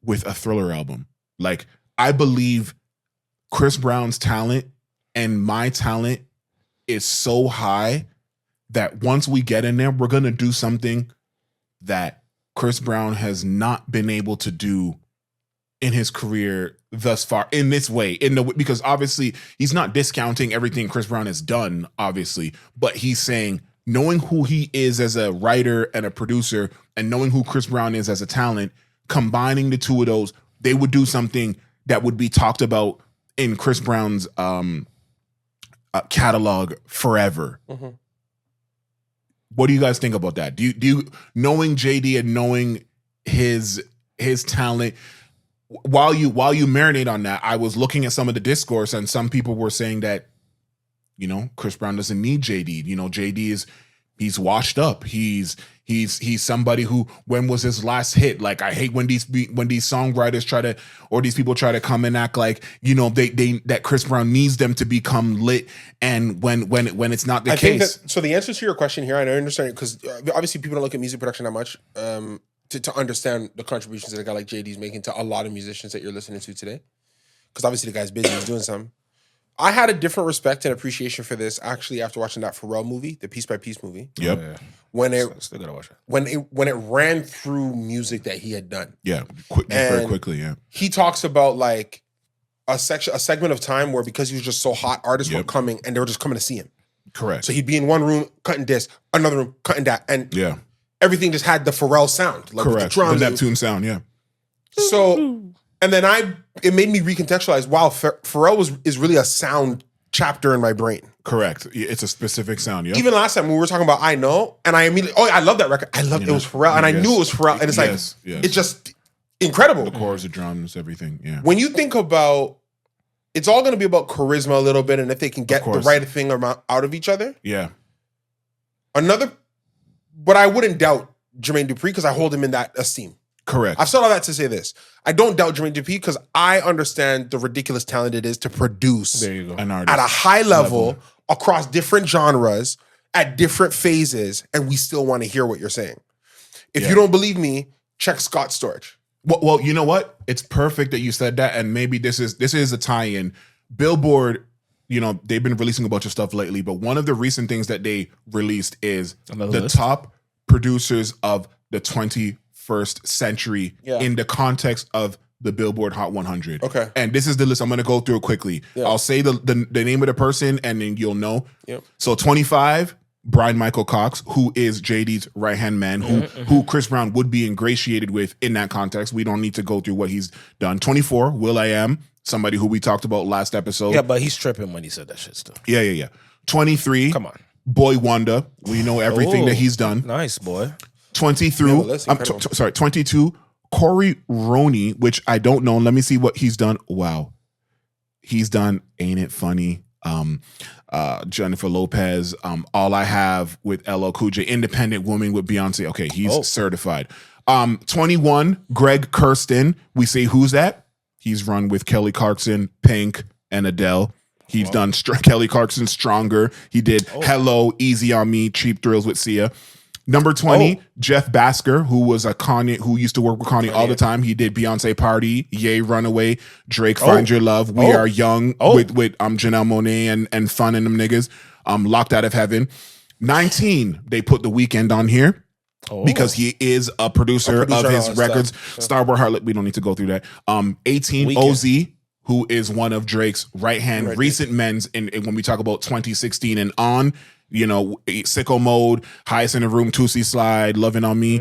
with a Thriller album. Like, I believe Chris Brown's talent and my talent is so high that once we get in there, we're going to do something that Chris Brown has not been able to do in his career thus far in this way, because obviously he's not discounting everything Chris Brown has done, obviously, but he's saying, knowing who he is as a writer and a producer and knowing who Chris Brown is as a talent, combining the two of those, they would do something that would be talked about in Chris Brown's catalog forever. Mm-hmm. What do you guys think about that? Do you knowing JD and knowing his talent, while you marinate on that, I was looking at some of the discourse and some people were saying that You know, Chris Brown doesn't need JD. You know, JD he's washed up. He's somebody who, when was his last hit? Like, I hate when these songwriters these people try to come and act like, you know, that Chris Brown needs them to become lit, and when it's not the case. So the answer to your question here, and I understand it, because obviously people don't look at music production that much to understand the contributions that a guy like JD's making to a lot of musicians that you're listening to today. Because obviously the guy's busy, he's doing something. I had a different respect and appreciation for this actually after watching that Pharrell movie, the Piece by Piece movie. Yep. Oh, yeah. When it Still gotta watch it. when it ran through music that he had done. Yeah, very quickly. Yeah. He talks about like a segment of time where, because he was just so hot, artists were coming and they were just coming to see him. Correct. So he'd be in one room cutting this, another room cutting that, and everything just had the Pharrell sound, like correct, with the drums, the Neptune sound. Yeah. So, and then it made me recontextualize. Wow, Pharrell is really a sound chapter in my brain. Correct. It's a specific sound. Yeah. Even last time when we were talking about I Know, and I immediately, I love that record. I love it was Pharrell, and I knew it was Pharrell, and it's like it's just incredible. The chorus, the drums, everything. Yeah. When you think about, it's all going to be about charisma a little bit, and if they can get the right thing out of each other. Yeah. But I wouldn't doubt Jermaine Dupri because I hold him in that esteem. Correct. I've said all that to say this. I don't doubt Jermaine Dupri because I understand the ridiculous talent it is to produce an artist at a high level across different genres at different phases, and we still want to hear what you're saying. If you don't believe me, check Scott Storch. Well, you know what? It's perfect that you said that, and maybe this is a tie-in. Billboard, you know, they've been releasing a bunch of stuff lately, but one of the recent things that they released is the top producers of the 21st century in the context of the Billboard Hot 100. Okay. And this is the list. I'm going to go through it quickly. Yeah. I'll say the name of the person, and then you'll know. Yep. So 25, Brian Michael Cox, who is JD's right-hand man, who Chris Brown would be ingratiated with in that context. We don't need to go through what he's done. 24, will.i.am, somebody who we talked about last episode. Yeah, but he's tripping when he said that shit still. Yeah. 23, come on, Boy Wonder. We know everything that he's done. Nice, boy. 22, Corey Roney, which I don't know. Let me see what he's done. Wow. He's done Ain't It Funny? Jennifer Lopez, All I Have with LL Cool J, Independent Woman with Beyonce. Okay, he's certified. 21, Greg Kurstin. We say, who's that? He's run with Kelly Clarkson, Pink, and Adele. He's done Kelly Clarkson, Stronger. He did Hello, Easy on Me, Cheap Thrills with Sia. Number 20, Jeff Basker, who was a Kanye, who used to work with Kanye all the time. He did Beyonce Party, Ye Runaway, Drake Find Your Love, We Are Young with Janelle Monáe and Fun and them niggas. Locked Out of Heaven. 19, they put The Weeknd on here. Because he is a producer of his records. Starboard Harlot, we don't need to go through that. 18, Weeknd. OZ, who is one of Drake's right-hand recent men's in when we talk about 2016 and on. You know, Sicko Mode, Highest in the Room, Tootsie Slide, Loving on Me.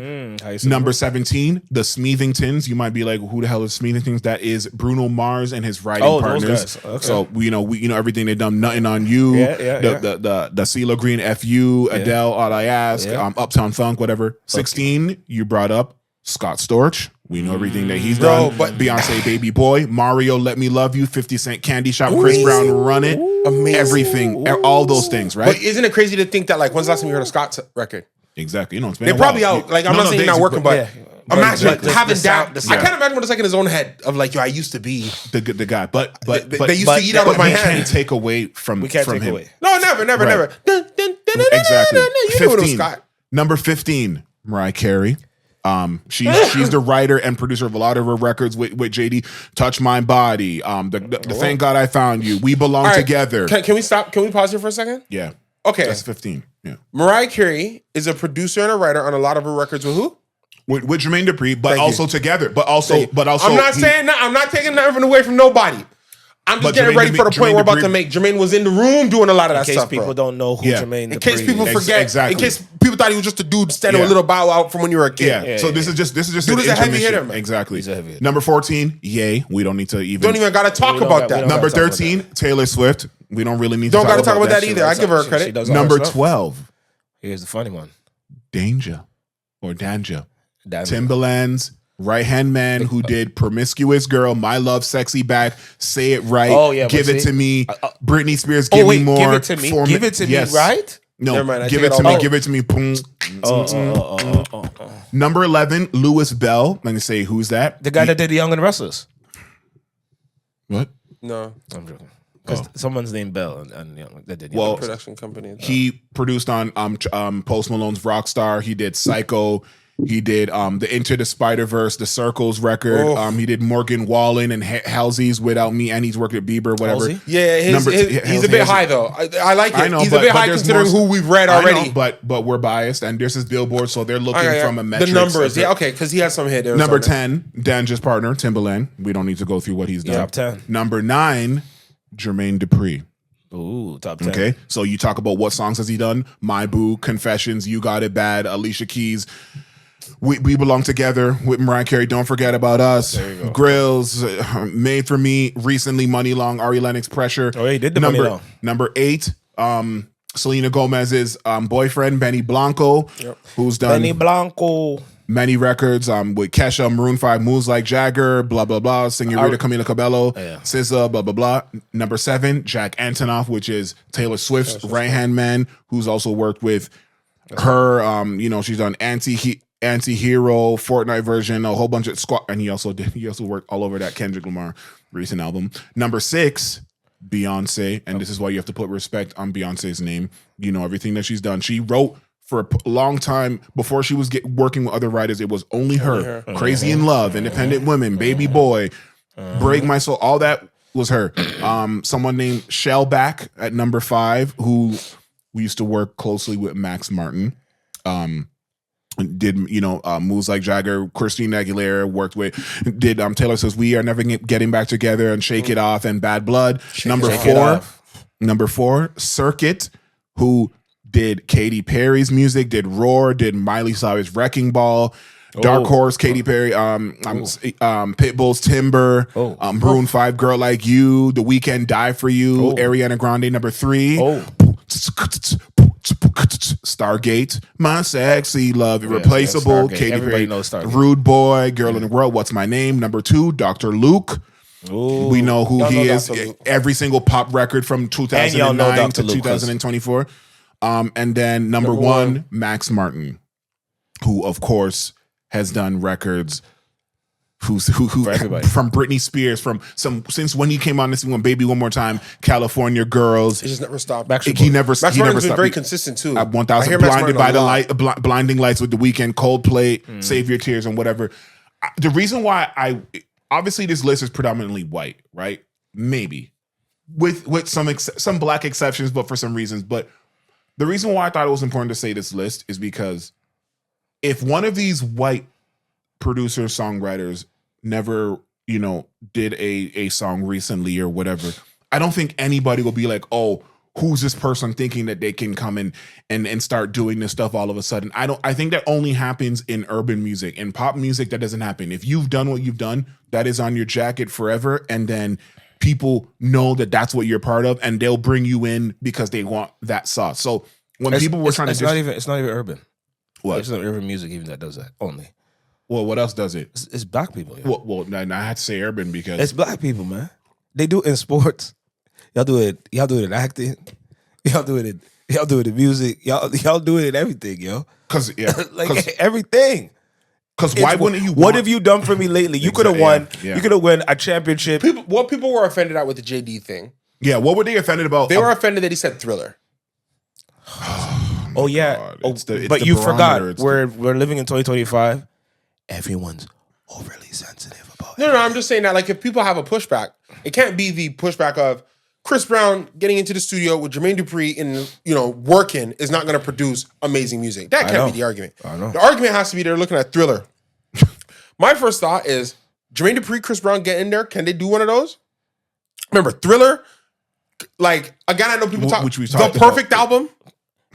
Number 17, the Smithingtons. You might be like, who the hell is Smithingtons? That is Bruno Mars and his writing partners. Okay. So we know everything they've done. Nothing on You. The CeeLo Green, FU, Adele, All I Ask, Uptown Funk, whatever. 16, you brought up Scott Storch. We know everything that he's done. But Beyonce, Baby Boy, Mario, Let Me Love You, 50 Cent, Candy Shop, Chris Brown, Run It. Amazing. Everything, all those things, right? But isn't it crazy to think that, like, when's the last time you heard a Scott record? Exactly. You know, it's been they're probably out. Like, I'm not saying he's not working, but imagine having that. I can't imagine what it's like in his own head of like, yo, I used to be the guy, but they used to eat out of my hand. We can't take away from him. No, never. Exactly. You knew it was Scott. Number 15, Mariah Carey. She's the writer and producer of a lot of her records with JD. Touch My Body. The Thank God I Found You. We Belong Together. Can we stop? Can we pause here for a second? Yeah. Okay. That's 15. Yeah. Mariah Carey is a producer and a writer on a lot of her records with who? With Jermaine Dupri, but also together. But also. I'm not saying that. I'm not taking nothing away from nobody. I'm just getting ready for the point we're about to make. Jermaine was in the room doing a lot of that stuff. In case people don't know who Jermaine Dupri is. In case people forget. In case people thought he was just a dude standing with a little bow out from when you were a kid. Yeah. So this is just dude is a heavy hitter, man. Exactly. Number 14, Ye. We don't need to even. Don't even got to talk about that. Number 13, Taylor Swift. We don't really need to got to talk about that either. I give her credit. Number 12. Here's the funny one. Danja. Timbaland's Right Hand Man, who did Promiscuous Girl, My Love, Sexy Back, Say It Right, Give It to Me, Britney Spears, Give Me More. Give It to Me, Give It to Me, right? No, Never mind, Give It to Me, Give It to Me. Boom. Number 11, Louis Bell. Let me say, who's that? The guy that did The Young and the Restless. What? No. I'm joking. Because someone's named Bell and that did well, production company. He produced on Post Malone's Rockstar. He did Psycho. He did the Into the Spider-Verse, the Circles record. He did Morgan Wallen and Halsey's Without Me, and he's worked at Bieber, whatever. Halsey? Yeah, he's a bit high though. I like it. I know, he's a bit high considering who we've read already. Know, but we're biased, and this is Billboard, so they're looking from a metric. The numbers, okay, because he has some hit. Number 10, Danger's partner, Timbaland. We don't need to go through what he's done. Top 10. Number 9, Jermaine Dupri. Ooh, top 10. Okay, so you talk about what songs has he done? My Boo, Confessions, You Got It Bad, Alicia Keys. We Belong Together with Mariah Carey. Don't Forget About Us. Grills, Made for Me. Recently, Money Long. Ari Lennox, Pressure. Oh, he did the Money Long. Number 8, Selena Gomez's boyfriend Benny Blanco, who's done Benny Blanco many records with Kesha, Maroon 5, Moves Like Jagger, blah blah blah. Senorita Camila Cabello, SZA, blah blah blah. Number 7, Jack Antonoff, which is Taylor Swift's right hand man, who's also worked with her. She's done Anti-Hero, Fortnite version, a whole bunch of squad, and he also worked all over that Kendrick Lamar recent album. Number 6, Beyonce, and this is why you have to put respect on Beyonce's name. You know everything that she's done. She wrote for a long time before she was working with other writers. It was only her. Crazy in Love, Independent Women, Baby Boy, Break My Soul. All that was her. Someone named Shellback at number 5, who we used to work closely with Max Martin. Did Moves Like Jagger, Christina Aguilera worked with, did Taylor Swift We Are Never Getting Back Together and Shake It Off and Bad Blood. Number 4, Circuit, who did Katy Perry's music, did Roar, did Miley Cyrus Wrecking Ball, Dark Horse, Katy Perry, Pitbull's Timber, Maroon 5 Girl Like You, The Weeknd Die For You, Ariana Grande. Number 3, Stargate, My Sexy Love, Irreplaceable, Katy Perry, Rude Boy, Girl in the World, What's My Name. Number 2, Dr. Luke. Ooh. We know who he is. Every single pop record from 2009 to 2024. And then number 1, Max Martin, who of course has done records. Who from Britney Spears, since when he came on this one, Baby One More Time, California Girls. He just never stopped. Max Martin's been stopped. very consistent too. 1000 Blinded by the Light, Blinding Lights with The Weeknd, Coldplay, Save Your Tears, and whatever. The reason why obviously this list is predominantly white, right? Maybe with some black exceptions, but for some reasons. But the reason why I thought it was important to say this list is because if one of these white producers, songwriters never, did a song recently or whatever, I don't think anybody will be like, oh, who's this person thinking that they can come in and start doing this stuff all of a sudden. I think that only happens in urban music. In pop music, that doesn't happen. If you've done what you've done, that is on your jacket forever, and then people know that that's what you're part of, and they'll bring you in because they want that sauce. So when people were trying to, it's not even urban. What? It's not urban music even that does that only. Well, what else does it? It's black people. Yeah. Well, I had to say urban because it's black people, man. They do it in sports. Y'all do it in acting. Y'all do it in music. Y'all do it in everything, yo. Cause everything. Because why wouldn't you? What have you done for me lately? You could have won. Yeah. You could have won a championship. What people were offended at with the JD thing? Yeah, what were they offended about? They were offended that he said Thriller. Oh yeah, but you forgot we're living in 2025. Everyone's overly sensitive about it. No, I'm just saying that like if people have a pushback, it can't be the pushback of Chris Brown getting into the studio with Jermaine Dupri and working is not going to produce amazing music. That can't be the argument. I know. The argument has to be they're looking at Thriller. My first thought is Jermaine Dupri, Chris Brown get in there. Can they do one of those? Remember Thriller? Like again, I know people talk the perfect album.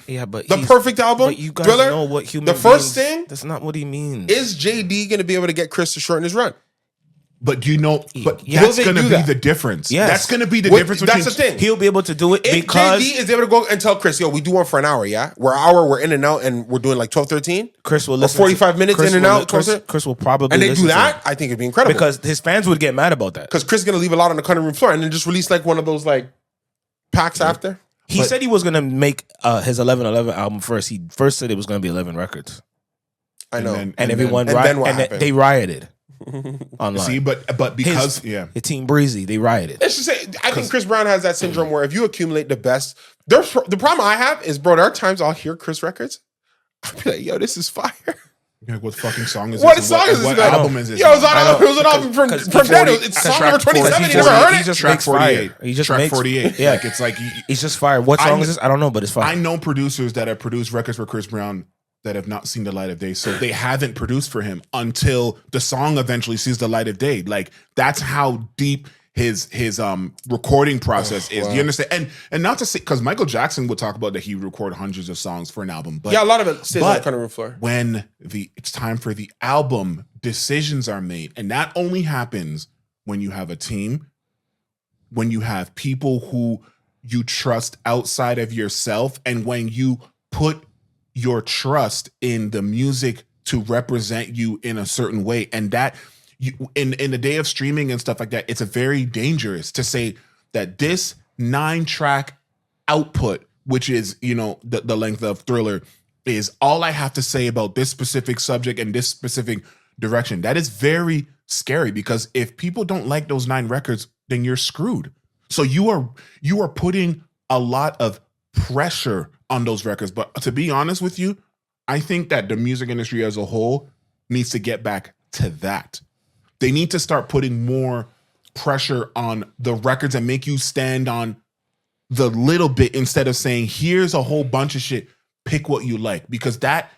Yeah, but the perfect album. But you guys Thriller, know what human. The first thing. That's not what he means. Is JD going to be able to get Chris to shorten his run? But that's going to be the difference. Yes. That's going to be the difference. That's the thing. He'll be able to do it if because JD is able to go and tell Chris, yo, we do one for an hour, yeah? We're in and out, and we're doing like 12, 13. Chris will listen. Or 45 minutes in and out. Chris will probably and they do that. I think it'd be incredible because his fans would get mad about that. Because Chris is going to leave a lot on the cutting room floor and then just release like one of those like packs after. He said he was going to make his 11/11 album first. He first said it was going to be 11 records. I know, and everyone they rioted. Online. See, but because the Team Breezy, they rioted. Let's just say, I think Chris Brown has that syndrome where if you accumulate the best, the problem I have is, bro, there are times I'll hear Chris records, I'll be like, yo, this is fire. Like, what fucking song is what this? Song is this? What album is this? Yo, it was an album from that. It's song number 27. You never heard it? He just track 48. He just track 48. Yeah, like, it's like he's just fired. What song is this? I don't know, but it's fire. I know producers that have produced records for Chris Brown that have not seen the light of day, so they haven't produced for him until the song eventually sees the light of day. Like, that's how deep his recording process is. Wow. You understand? And not to say, because Michael Jackson would talk about that he record hundreds of songs for an album, but a lot of it stays on the cutting room floor. When it's time for the album, decisions are made, and that only happens when you have a team, when you have people who you trust outside of yourself, and when you put your trust in the music to represent you in a certain way. And that in the day of streaming and stuff like that, it's a very dangerous to say that this 9-track output, which is, the length of Thriller, is all I have to say about this specific subject and this specific direction. That is very scary, because if people don't like those 9 records, then you're screwed. So you are putting a lot of pressure on those records. But to be honest with you, I think that the music industry as a whole needs to get back to that. They need to start putting more pressure on the records and make you stand on the little bit instead of saying, here's a whole bunch of shit, pick what you like. Because that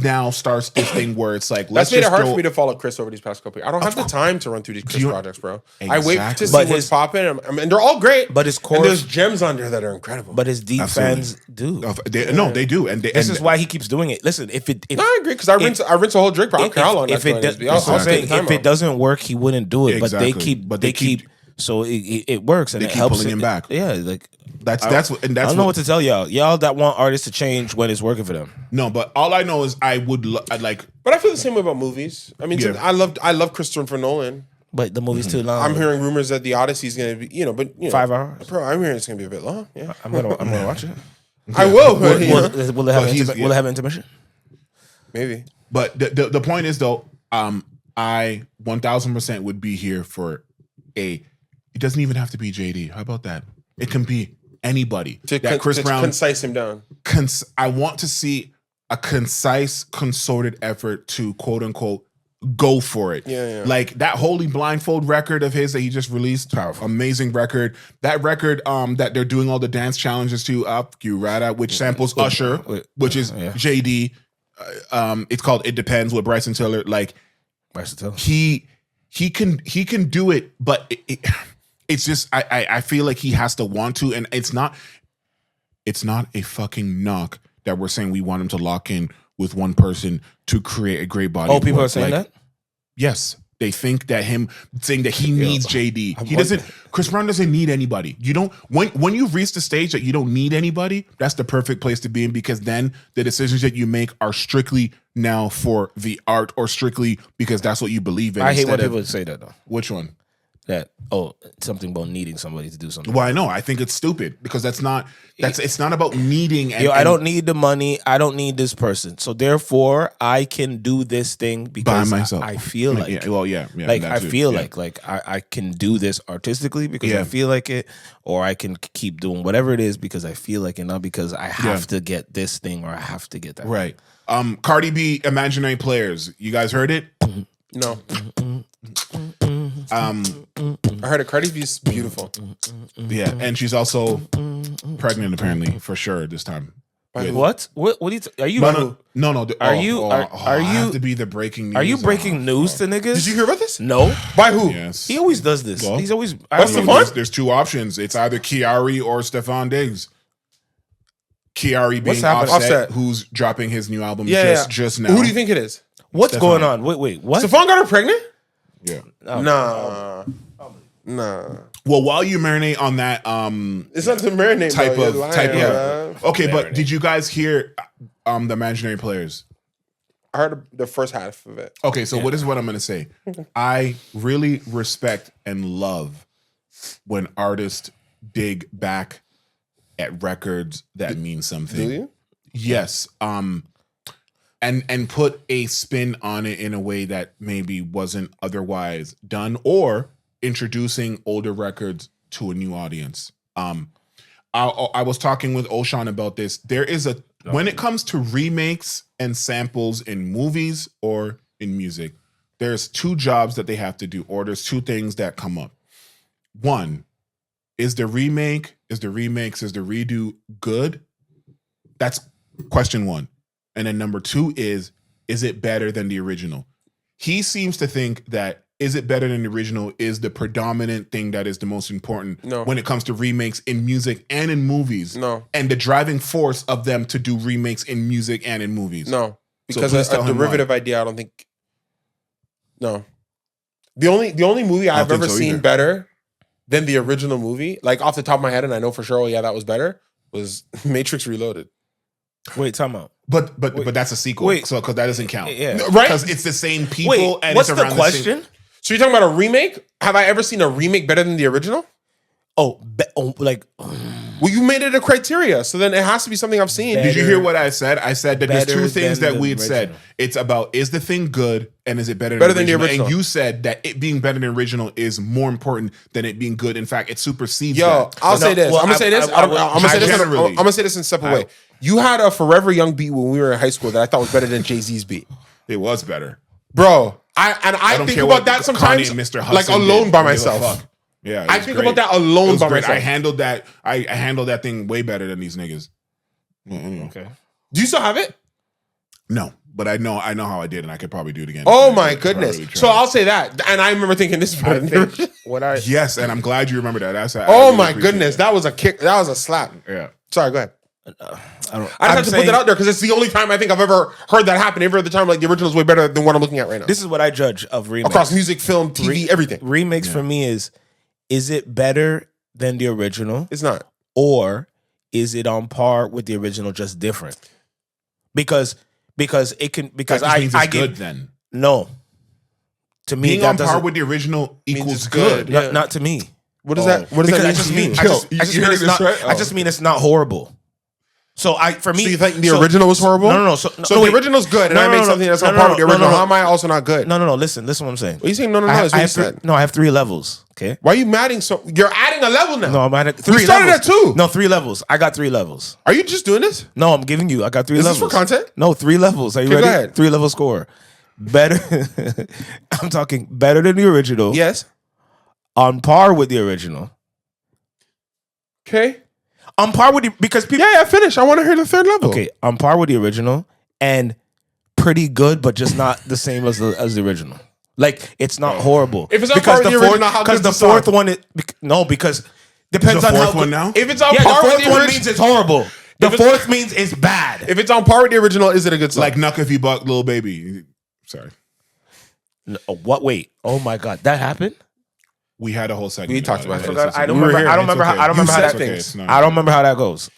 now starts this thing where it's like, let's just made it hard for me to follow Chris over these past couple years. I don't have the time to run through these Chris projects, bro. Exactly. I wait to see what's popping, and they're all great. But his core, and there's gems on there that are incredible. But his deep fans do. They do, and this is why he keeps doing it. Listen, if I agree, because I rinse a whole drink, but I don't care how long that's going to be. If it doesn't work, he wouldn't do it. Exactly. But they keep. So it works, and they it keep helps pulling him back. Yeah, like that's I don't know what to tell y'all. Y'all that want artists to change when it's working for them. No, but all I know is I'd like. But I feel the same way about movies. I mean, I love Christopher Nolan. But the movie's too long. I'm hearing rumors that the Odyssey's going to be, 5 hours. Bro, I'm hearing it's going to be a bit long. Yeah, I'm gonna watch it. I will. But, will it have intermission? Maybe. But the point is though, I 1000% would be here for a. It doesn't even have to be JD. How about that? It can be anybody. Chris Brown concise him down. I want to see a concise, concerted effort to quote unquote go for it. Yeah. Like that Holy Blindfold record of his that he just released. Powerful. Amazing record. That record that they're doing all the dance challenges to, Up You Rada, which samples Usher, which is JD. It's called It Depends with Bryson Tiller. Like Bryson Tiller. He can do it, but it's just I feel like he has to want to, and it's not a fucking knock that we're saying we want him to lock in with one person to create a great body. Oh, people are saying that? Yes. They think that him saying that he needs JD. He doesn't. Chris Brown doesn't need anybody. You don't. When you've reached the stage that you don't need anybody, that's the perfect place to be in, because then the decisions that you make are strictly now for the art, or strictly because that's what you believe in. I hate when people say that though. Which one? That something about needing somebody to do something. Well, I know. I think it's stupid, because it's not about needing. I don't need the money. I don't need this person. So therefore, I can do this thing because by myself. I feel like. I feel like I can do this artistically because I feel like it, or I can keep doing whatever it is because I feel like it, not because I have to get this thing or I have to get that. Right. Cardi B, Imaginary Players. You guys heard it? No. I heard it. Cardi B's beautiful. Yeah, and she's also pregnant apparently, for sure this time. What? What are you? Are you? No. Are you? I have to be the breaking news. Are you breaking news to niggas? Did you hear about this? No. By who? Yes. He always does this. Well, he's always. What's the fun? There's 2 options. It's either Kiari or Stephon Diggs. Kiari being Offset, who's dropping his new album just now. Who do you think it is? What's going on? Wait. What? Stephon got her pregnant? Yeah. Nah. Well, while you marinate on that, it's not to marinate type bro. of. Okay, but did you guys hear the Imaginary Playerz? I heard the first half of it. Okay, so what I'm going to say? I really respect and love when artists dig back at records that mean something. Do you? Yes. And put a spin on it in a way that maybe wasn't otherwise done, or introducing older records to a new audience. I was talking with Oshan about this. There is when it comes to remakes and samples in movies or in music, there's two jobs that they have to do, or there's two things that come up. One, is the redo good? That's question one. And then number two is it better than the original? He seems to think that is it better than the original is the predominant thing that is the most important when it comes to remakes in music and in movies. No. And the driving force of them to do remakes in music and in movies. No. Because a derivative idea, I don't think. No. The only movie I've ever seen better than the original movie, like off the top of my head, and I know for sure, that was better, was Matrix Reloaded. Wait, time out. But that's a sequel. Wait. So because that doesn't count. Yeah. Right? Because it's the same people. Wait, and what's it's the around question? So you're talking about a remake? Have I ever seen a remake better than the original? Well, you made it a criteria, so then it has to be something I've seen. Did you hear what I said? I said that there's two things that we had original. said. It's about, is the thing good, and is it better than the original? And you said that it being better than original is more important than it being good. In fact, it supersedes that. I'll say this. I'm going to say this. I'm going to say this in a separate way. You had a Forever Young beat when we were in high school that I thought was better than Jay-Z's beat. It was better. Bro, I think about that sometimes like alone by myself. Yeah, I think about that alone by myself. I handled that thing way better than these niggas. Okay. Do you still have it? No, but I know how I did, and I could probably do it again. Oh my goodness! So I'll say that, and I remember thinking this is better than Yes, and I'm glad you remember that. That's oh my goodness, that was a kick. That was a slap. Yeah. Sorry, go ahead. I just have to put that out there because it's the only time I think I've ever heard that happen. Every other time, like the original is way better than what I'm looking at right now. This is what I judge of remakes. Across music, film, TV, everything. Remakes for me is it better than the original? It's not. Or is it on par with the original, just different? Because it can I get good then. No. To me, being on par with the original equals good. Not to me. What does that mean? I just mean it's not horrible. So for me, so you think the original was horrible? No. So the original's good, and I made something that's on par with the original. How am I also not good? No. Listen what I'm saying. What are you saying? No. That's what you said. No, I have 3 levels. Okay. Why are you adding so? You're adding a level now. No, I'm adding 3 levels. We started at 2. No, 3 levels. I got 3 levels. Are you just doing this? No, I'm giving you. I got 3 levels. Is this for content? No, 3 levels. Are you ready? Go ahead. 3 level score. Better. I'm talking better than the original. Yes. On par with the original. Okay. On par with because people. Yeah, finish. I want to hear the 3rd level. Okay, on par with the original and pretty good, but just not the same as the original. Like it's not horrible. If it's on par with the original, how good is the fourth one? Because depends on how one now. If it's on par with the original, means it's horrible. The 4th means it's bad. If it's on par with the original, is it a good song? Like Knuck if you buck Lil Baby. Sorry. No, what? Wait. Oh my God, that happened. We had a whole segment. We talked about it. I don't remember how that goes.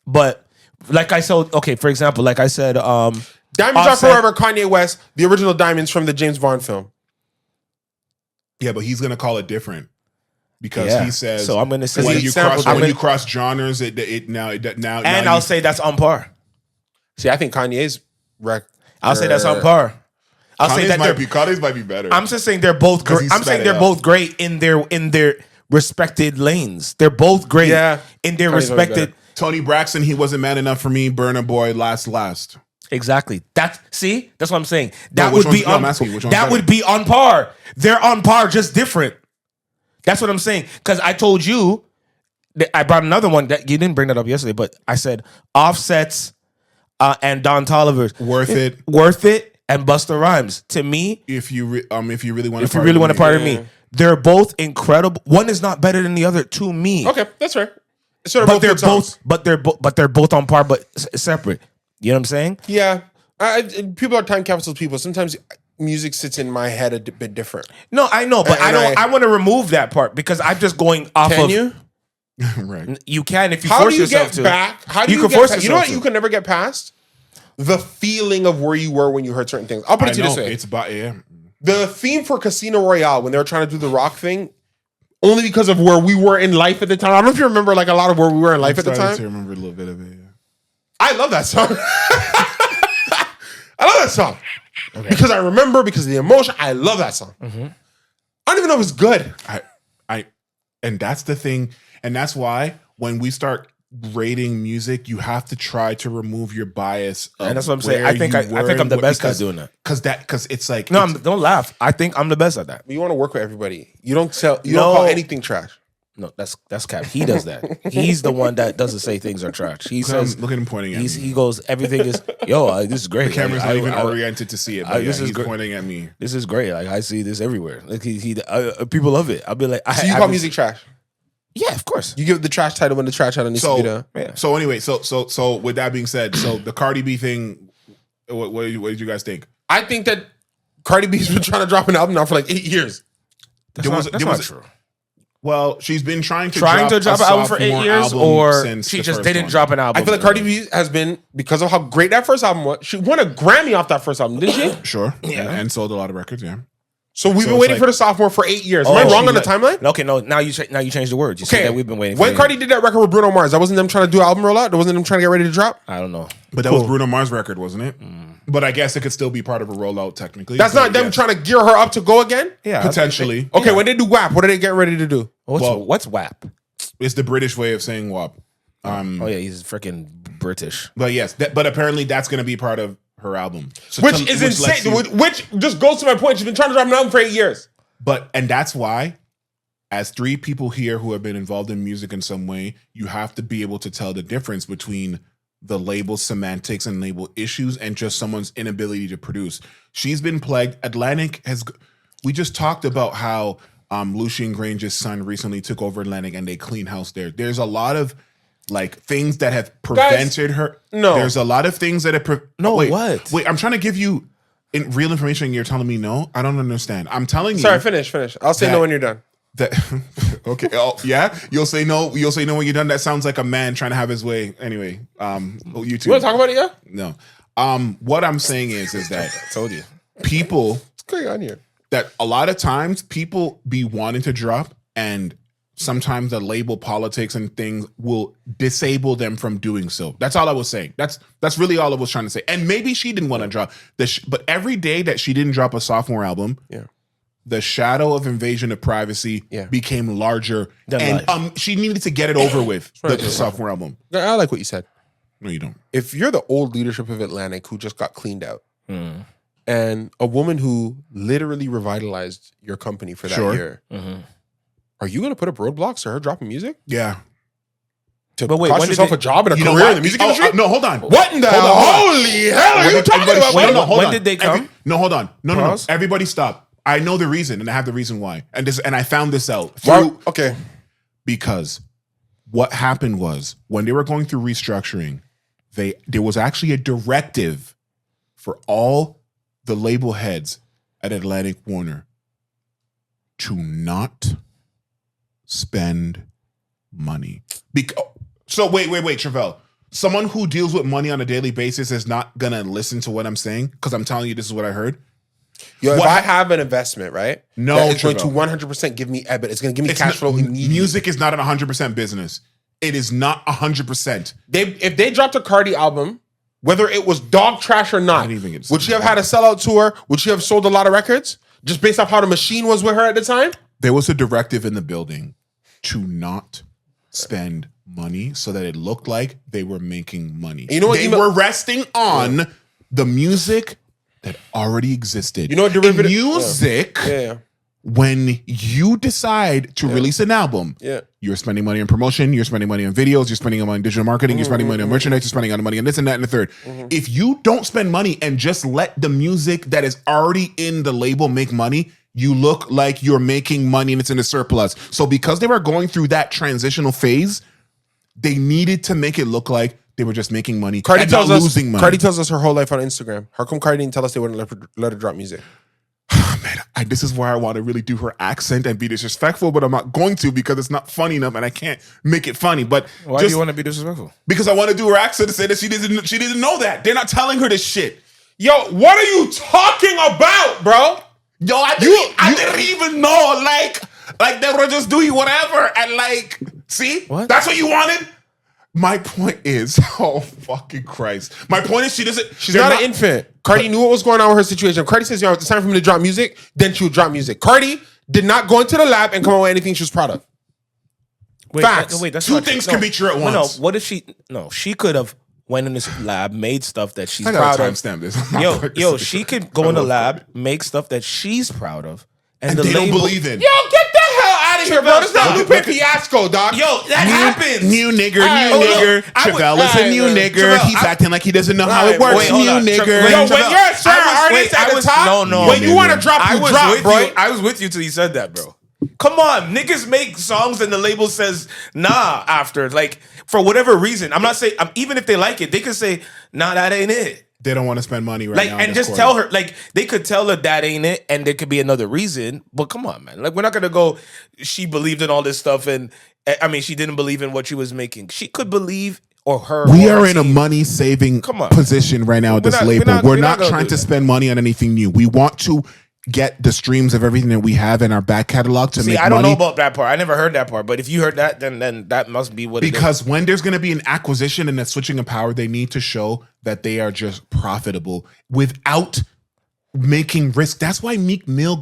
But like I said, okay, for example, like I said, Diamonds Are Forever, Kanye West, the original Diamonds from the James Bond film. Yeah, but he's gonna call it different because he says. So I'm gonna say when you cross genres, it now. And I'll say that's on par. See, I think Kanye's I'll say that's on par. I'll say that Kanye's might be better. I'm just saying they're both great. I'm saying they're both great in their respected lanes. They're both great in their respected. Tony Braxton, he wasn't man enough for me. Burna Boy, last. Exactly. That's what I'm saying. That would be on par. They're on par, just different. That's what I'm saying. Because I told you that I brought another one that you didn't bring that up yesterday, but I said Offset's and Don Toliver's Worth It, and Busta Rhymes. To me, if you really want to pardon me, they're both incredible. One is not better than the other to me. Okay, that's fair. But they're both on par, but separate. You know what I'm saying? Yeah. People are time capsules people. Sometimes music sits in my head a bit different. No, I know, but I want to remove that part because I'm just going off of. Can you? Right. You can if you How force do you yourself get to. back? How do you can get force past, yourself you know what to. you can never get past? The feeling of where you were when you heard certain things. I'll put it to you this way. It's about, The theme for Casino Royale, when they were trying to do the rock thing, only because of where we were in life at the time. I don't know if you remember like a lot of where we were in life at the time. I remember a little bit of it, yeah. I love that song. I love that song. Okay. Because I remember, because of the emotion. I love that song. Mm-hmm. I don't even know if it's good. And that's the thing. And that's why when we start rating music, you have to try to remove your bias. And that's what I'm saying. I think I'm the best at doing that. Because it's like don't laugh. I think I'm the best at that. You want to work with everybody. You don't call anything trash. No, that's cap. He does that. He's the one that doesn't say things are trash. He says, look at him pointing at me. He goes, everything is, this is great. The camera's not even oriented to see it, but he's pointing at me. This is great. Like I see this everywhere. Like people love it. I'll be like, so you call music trash? Yeah, of course. You give the trash title when the trash title needs to be done. Yeah. So anyway, so with that being said, so the Cardi B thing, what did you guys think? I think that Cardi B's been trying to drop an album now for like 8 years. That's not true. Well, she's been trying to drop an album for 8 years, or she just didn't drop an album. I feel like Cardi B has been, because of how great that first album was, she won a Grammy off that first album, didn't she? Sure. Yeah. And sold a lot of records, yeah. So we've been waiting for the sophomore for 8 years. Am I wrong on the timeline? Okay, no. Now you changed the words. You said that we've been waiting. When Cardi did that record with Bruno Mars, that wasn't them trying to do an album rollout. That wasn't them trying to get ready to drop. I don't know, but that was Bruno Mars' record, wasn't it? But I guess it could still be part of a rollout technically. That's not them trying to gear her up to go again. Yeah, potentially. Okay, when they do WAP, what are they getting ready to do? What's WAP? It's the British way of saying WAP. He's freaking British. But yes, but apparently that's going to be part of her album, which is insane. Which just goes to my point. She's been trying to drop an album for 8 years. And that's why, as three people here who have been involved in music in some way, you have to be able to tell the difference between the label semantics and label issues and just someone's inability to produce. She's been plagued. Atlantic we just talked about how Lucien Grange's son recently took over Atlantic and they clean house there. There's a lot of like things that have prevented her. No. There's a lot of things that have Wait, I'm trying to give you real information and you're telling me no? I don't understand. I'm telling you. Sorry, finish. I'll say no when you're done. Okay. Oh, yeah? You'll say no when you're done? That sounds like a man trying to have his way. Anyway, you two. You want to talk about it, yeah? No. What I'm saying is that I told you. People. What's going on here? That a lot of times people be wanting to drop and sometimes the label politics and things will disable them from doing so. That's all I was saying. That's really all I was trying to say. And maybe she didn't want to drop but every day that she didn't drop a sophomore album, the shadow of invasion of privacy became larger. And she needed to get it over with, the sophomore album. I like what you said. No, you don't. If you're the old leadership of Atlantic who just got cleaned out, and a woman who literally revitalized your company for that year, are you going to put up roadblocks to her dropping music? Yeah. But wait, cost yourself a job and a career in the music industry? No, hold on. What in the holy hell are you talking about? When did they come? Hold on. No. Everybody stop. I know the reason, and I have the reason why. And I found this out. Okay. Because what happened was, when they were going through restructuring, there was actually a directive for all the label heads at Atlantic Warner to not spend money. So wait, Travell. Someone who deals with money on a daily basis is not gonna listen to what I'm saying because I'm telling you this is what I heard. If I have an investment, right? No, it's going to 100% give me EBIT. It's going to give me cash flow immediately. Music is not an 100% business. It is not 100%. If they dropped a Cardi album, whether it was dog trash or not, would she have had a sellout tour? Would she have sold a lot of records just based off how the machine was with her at the time? There was a directive in the building to not spend money so that it looked like they were making money. You know what? They were resting on the music that already existed. You know what derivative? Music, when you decide to release an album, you're spending money on promotion, you're spending money on videos, you're spending money on digital marketing, you're spending money on merchandise, you're spending money on this and that and the third. If you don't spend money and just let the music that is already in the label make money, you look like you're making money and it's in a surplus. So because they were going through that transitional phase, they needed to make it look like they were just making money and not losing money. Cardi tells us her whole life on Instagram. How come Cardi didn't tell us they wouldn't let her drop music? this is where I want to really do her accent and be disrespectful, but I'm not going to because it's not funny enough and I can't make it funny. But why do you want to be disrespectful? Because I want to do her accent and say that she didn't know that. They're not telling her this shit. Yo, what are you talking about, bro? Yo, I didn't even know. Like they were just doing whatever and like, see, what? That's what you wanted. My point is, oh fucking Christ! My point is, she's not an infant. Cardi knew what was going on with her situation. Cardi says, "Yo, it's time for me to drop music." Then she would drop music. Cardi did not go into the lab and come up with anything she was proud of. Facts. That's two things can be true at once. No, what if she? No, she could have went in this lab, made stuff that she's I proud gotta of. timestamp this. Yo, she could go in the lab, make stuff that she's proud of, and they don't believe in. Yo, get the hell out of here, bro. This is not Lupe Fiasco, dog. Yo, that happens. New nigger. Travell is a new nigger. He's acting like he doesn't know how it works. New nigger. Yo, when you're a certain artist at the top, when you want to drop, you drop, bro. I was with you till you said that, bro. Come on, niggas make songs and the label says nah after, like, for whatever reason. I'm not saying, even if they like it, they could say, nah, that ain't it. They don't want to spend money right like, now. And just tell her, like, they could tell her that ain't it, and there could be another reason. But come on, man. Like, we're not gonna go, she believed in all this stuff, and I mean, she didn't believe in what she was making. She could believe, or her. We are in a money-saving position right now at this label. We're not trying to spend money on anything new. We want to get the streams of everything that we have in our back catalog to make money. I don't know about that part. I never heard that part. But if you heard that, then that must be what it is. Because when there's going to be an acquisition and a switching of power, they need to show that they are just profitable without making risk. That's why Meek Mill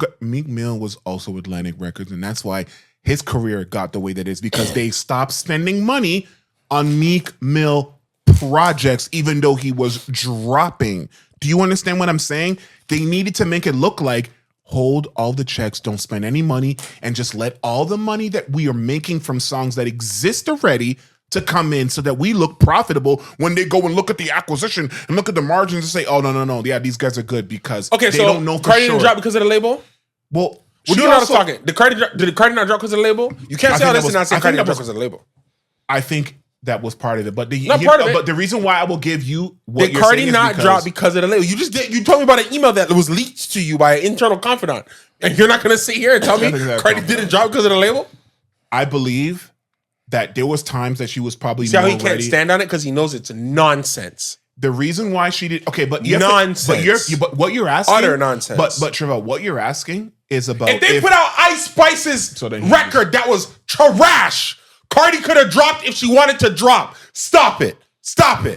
was also with Atlantic Records, and that's why his career got the way that it is, because they stopped spending money on Meek Mill projects, even though he was dropping. Do you understand what I'm saying? They needed to make it look like, hold all the checks, don't spend any money, and just let all the money that we are making from songs that exist already to come in so that we look profitable when they go and look at the acquisition and look at the margins and say, oh, no, yeah, these guys are good because they don't know for Cardi sure. Didn't drop because of the label? Well, we're doing all this talking. Did Cardi not drop because of the label? You can't say all this and not say Cardi not drop because of the label. I think that was part of it, but but the reason why I will give you what did Cardi not drop because of the label? You told me about an email that was leaked to you by an internal confidant, and you're not going to sit here and tell me Cardi didn't drop because of the label? I believe that there was times that she was probably see how he can't stand on it because he knows it's nonsense. The reason why she did but nonsense. But what you're asking, utter nonsense. But Trevor, what you're asking is about if they put out Ice Spice's record that was trash. Cardi could have dropped if she wanted to drop. Stop it.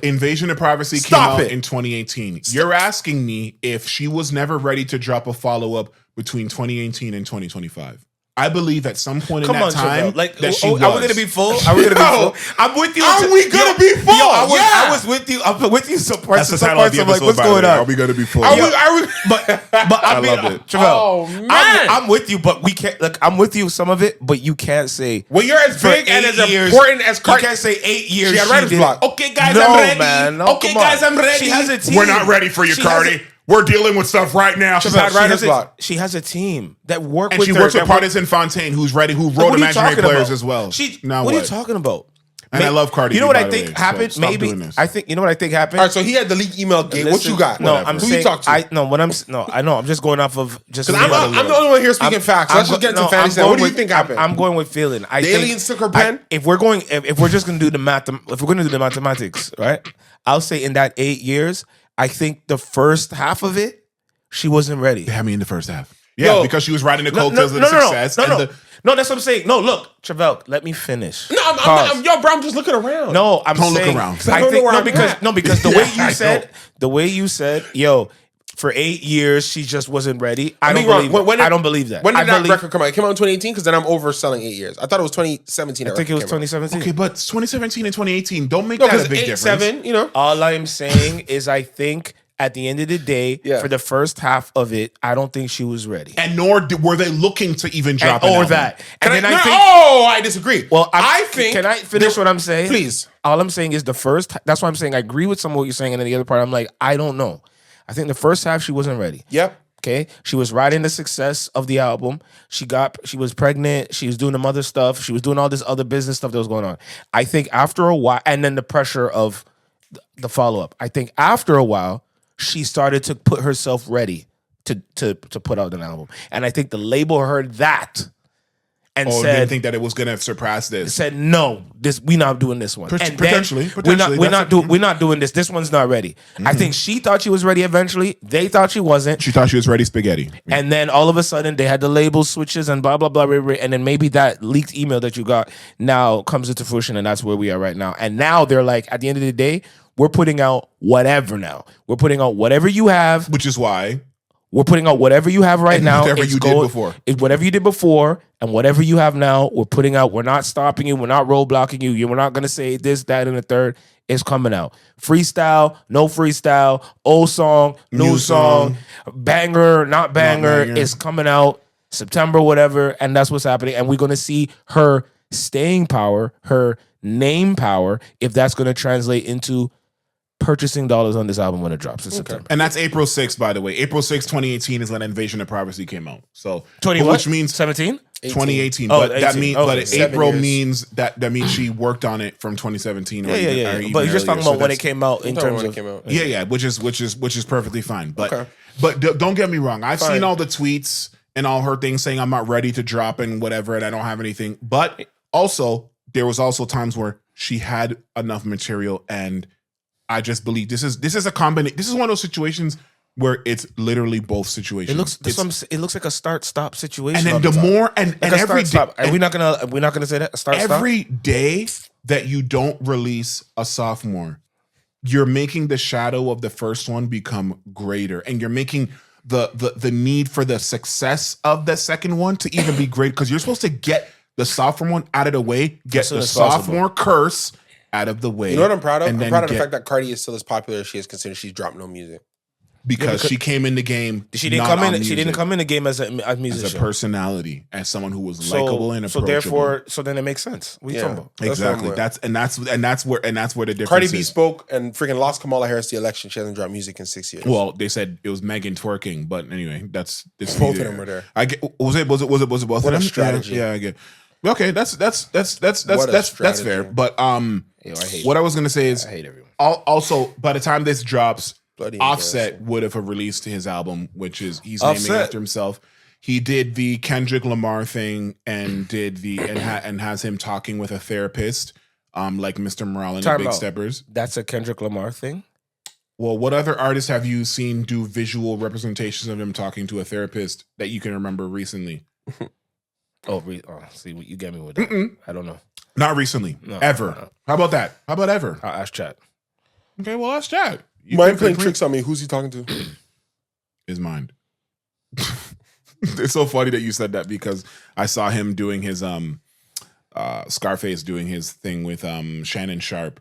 Invasion of Privacy came out in 2018. You're asking me if she was never ready to drop a follow-up between 2018 and 2025. I believe at some point in that time that she was. Are we gonna be full? Are we gonna be full? I'm with you. Are we gonna be full? I was with you. I'm with you. Some parts. That's the title of the episode. Like, what's going on? Are we gonna be full? Are we? But I love it. Oh man, I'm with you. But we can't. Look, I'm with you. Some of it, but you can't say. When you're as big and as important as Cardi, you can't say 8 years. She had writer's block. Okay, guys, I'm ready. Man, okay, guys, I'm ready. She has a team. We're not ready for you, Cardi. We're dealing with stuff right now. She has a team that work with her. And she works with Partisan Fontaine, who wrote Imaginary Players as well. What are you talking about? And I love Cardi. You know what I think happened? Maybe I think you know what I think happened. All right, so he had the leak email game. What you got? No, I'm saying. Who you talk to? I know. I'm just going off of just. I'm the only one here speaking facts. Let's just get into fantasy. What do you think happened? I'm going with feeling. The aliens took her pen. If we're just gonna do the math, if we're gonna do the mathematics, right? I'll say in that 8 years, I think the first half of it, she wasn't ready. They had me in the first half. Yeah, because she was riding the coattails of the success. No, that's what I'm saying. No, look, Travell, let me finish. No, I'm just looking around. No, Don't look around. Because the way you said, yo, for 8 years she just wasn't ready. I don't believe that. When did that record come out? It came out in 2018 because then I'm overselling 8 years. I thought it was 2017. I think it was 2017. Okay, but 2017 and 2018 don't make that a big difference. 7, you know. All I'm saying is I think at the end of the day, for the first half of it, I don't think she was ready. And nor were they looking to even drop an album. That. I disagree. Well, I think. Can I finish what I'm saying? Please. All I'm saying is the first. That's why I'm saying I agree with some of what you're saying, and then the other part, I'm like, I don't know. I think the first half she wasn't ready. Yep. Okay. She was riding the success of the album. She was pregnant. She was doing the mother stuff. She was doing all this other business stuff that was going on. I think after a while, and then the pressure of the follow up. I think after a while, she started to put herself ready to put out an album. And I think the label heard that and said, didn't think that it was gonna surpass this. Said no, we not doing this one. And potentially, we're not doing this. This one's not ready. I think she thought she was ready eventually. They thought she wasn't. She thought she was ready spaghetti. And then all of a sudden they had the label switches and blah blah blah, and then maybe that leaked email that you got now comes into fruition, and that's where we are right now. And now they're like, at the end of the day, we're putting out whatever now. We're putting out whatever you have, which is why. We're putting out whatever you have right now. Whatever you did before. Whatever you did before and whatever you have now, we're putting out. We're not stopping you. We're not roadblocking you. We're not going to say this, that, and the third. It's coming out. Freestyle, no freestyle, old song, new song, banger, not banger. It's coming out September, whatever. And that's what's happening. And we're going to see her staying power, her name power, if that's going to translate into purchasing dollars on this album when it drops in September. And that's April 6th, by the way. April 6th, 2018 is when Invasion of Privacy came out. So 20 which means 17? 2018. But 18. That means April means that means she worked on it from 2017 or even But you're just talking about so when it came out in terms of which is perfectly fine. But don't get me wrong. I've seen all the tweets and all her things saying I'm not ready to drop and whatever and I don't have anything. But also there was also times where she had enough material, and I just believe this is a combination. This is one of those situations where it's literally both situations. It looks like a start-stop situation. And then the more and every day, are we not gonna say that every day that you don't release a sophomore, you're making the shadow of the first one become greater, and you're making the need for the success of the second one to even be great, because you're supposed to get the sophomore one out of the way, get the sophomore curse out of the way. You know what I'm proud of? I'm proud of the fact that Cardi is still as popular as she is, considering she's dropped no music. Because she came in the game. She didn't come in. She didn't come in the game as a musician, as a personality, as someone who was likable and approachable. So then it makes sense. What are you talking about? Exactly. That's where the difference. Cardi B spoke and freaking lost Kamala Harris the election. She hasn't dropped music in 6 years. Well, they said it was Megan twerking, but anyway, that's both of them were there. I get. Was it both of them? Strategy. Yeah, I get. Okay, that's fair. But what I was gonna say is, I hate everyone. Also, by the time this drops, Offset would have released his album, which is he's naming after himself. He did the Kendrick Lamar thing and did and has him talking with a therapist, like Mr. Morale and the Big Steppers. That's a Kendrick Lamar thing. Well, what other artists have you seen do visual representations of him talking to a therapist that you can remember recently? See what you get me with that. I don't know. Not recently. Ever. No. How about that? How about ever? I'll ask Chad. Okay, well, ask Chad. Mind playing tricks on me. Who's he talking to? His mind. It's so funny that you said that, because I saw him doing his Scarface doing his thing with Shannon Sharp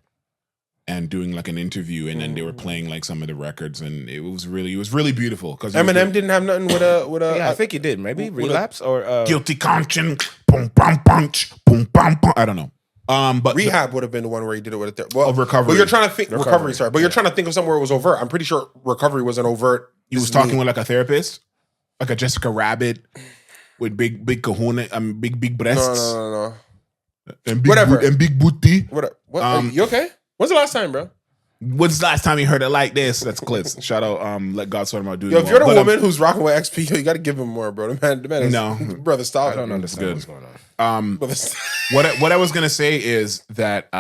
and doing like an interview, and then they were playing like some of the records, and it was really beautiful. Because Eminem didn't have nothing with a yeah, I think he did. Maybe Relapse or Guilty Conscience. Boom bam punch. Boom bam punch. I don't know. But Rehab would have been the one where he did it with a Recovery. But you're trying to think Recovery. Sorry, but you're trying to think of somewhere it was overt. I'm pretty sure Recovery wasn't overt. He was talking with like a therapist, like a Jessica Rabbit with big kahuna, big breasts. No. And big booty. What? You okay? When's the last time, bro? When's the last time you heard it like this? That's Clips. Shout out, let God sort him out. Yo, if you're the woman who's rocking with XP, you got to give him more, bro. The man is, no, brother, stop. I don't understand what's going on. What I was gonna say is that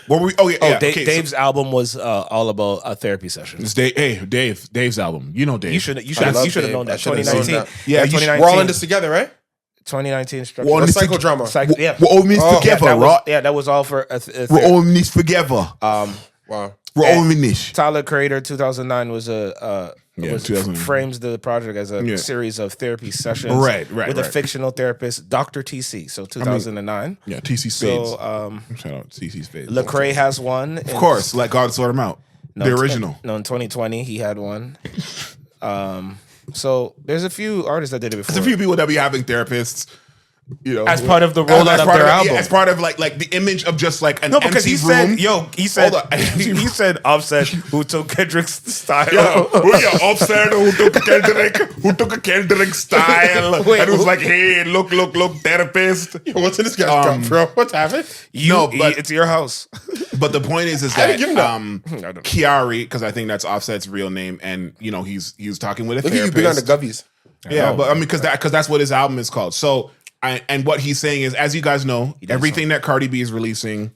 Dave's album was all about a therapy session. It's Dave's album. You know Dave. You should have known that. 2019. Yeah, 2019. We're all in this together, right? 2019 structure. Psychodrama. Yeah. We're all in this together, right? That was all for. We're all in this together. Wow. We're all in this. Tyler Creator 2009 was frames the project as a series of therapy sessions, with a fictional therapist, Dr. TC. So 2009. TC Spades. So shout out TC Spades. Lecrae has one. Of course, let God sort him out. The original. In 2020 he had one. So there's a few artists that did it before. There's a few people that be having therapists, you know, as part of the rollout of their album. As part of like the image of just like an because empty he room. He said Offset who took Kendrick's style. Offset who took a Kendrick style and was like, hey, look, therapist. What's in this guy's cup, bro? What's happening? But it's your house. But the point is that Kiari, because I think that's Offset's real name, and he's talking with a therapist. You've been on the Gubbies. Yeah, but I mean, because that's what his album is called. So, and what he's saying is, as you guys know, everything that Cardi B is releasing,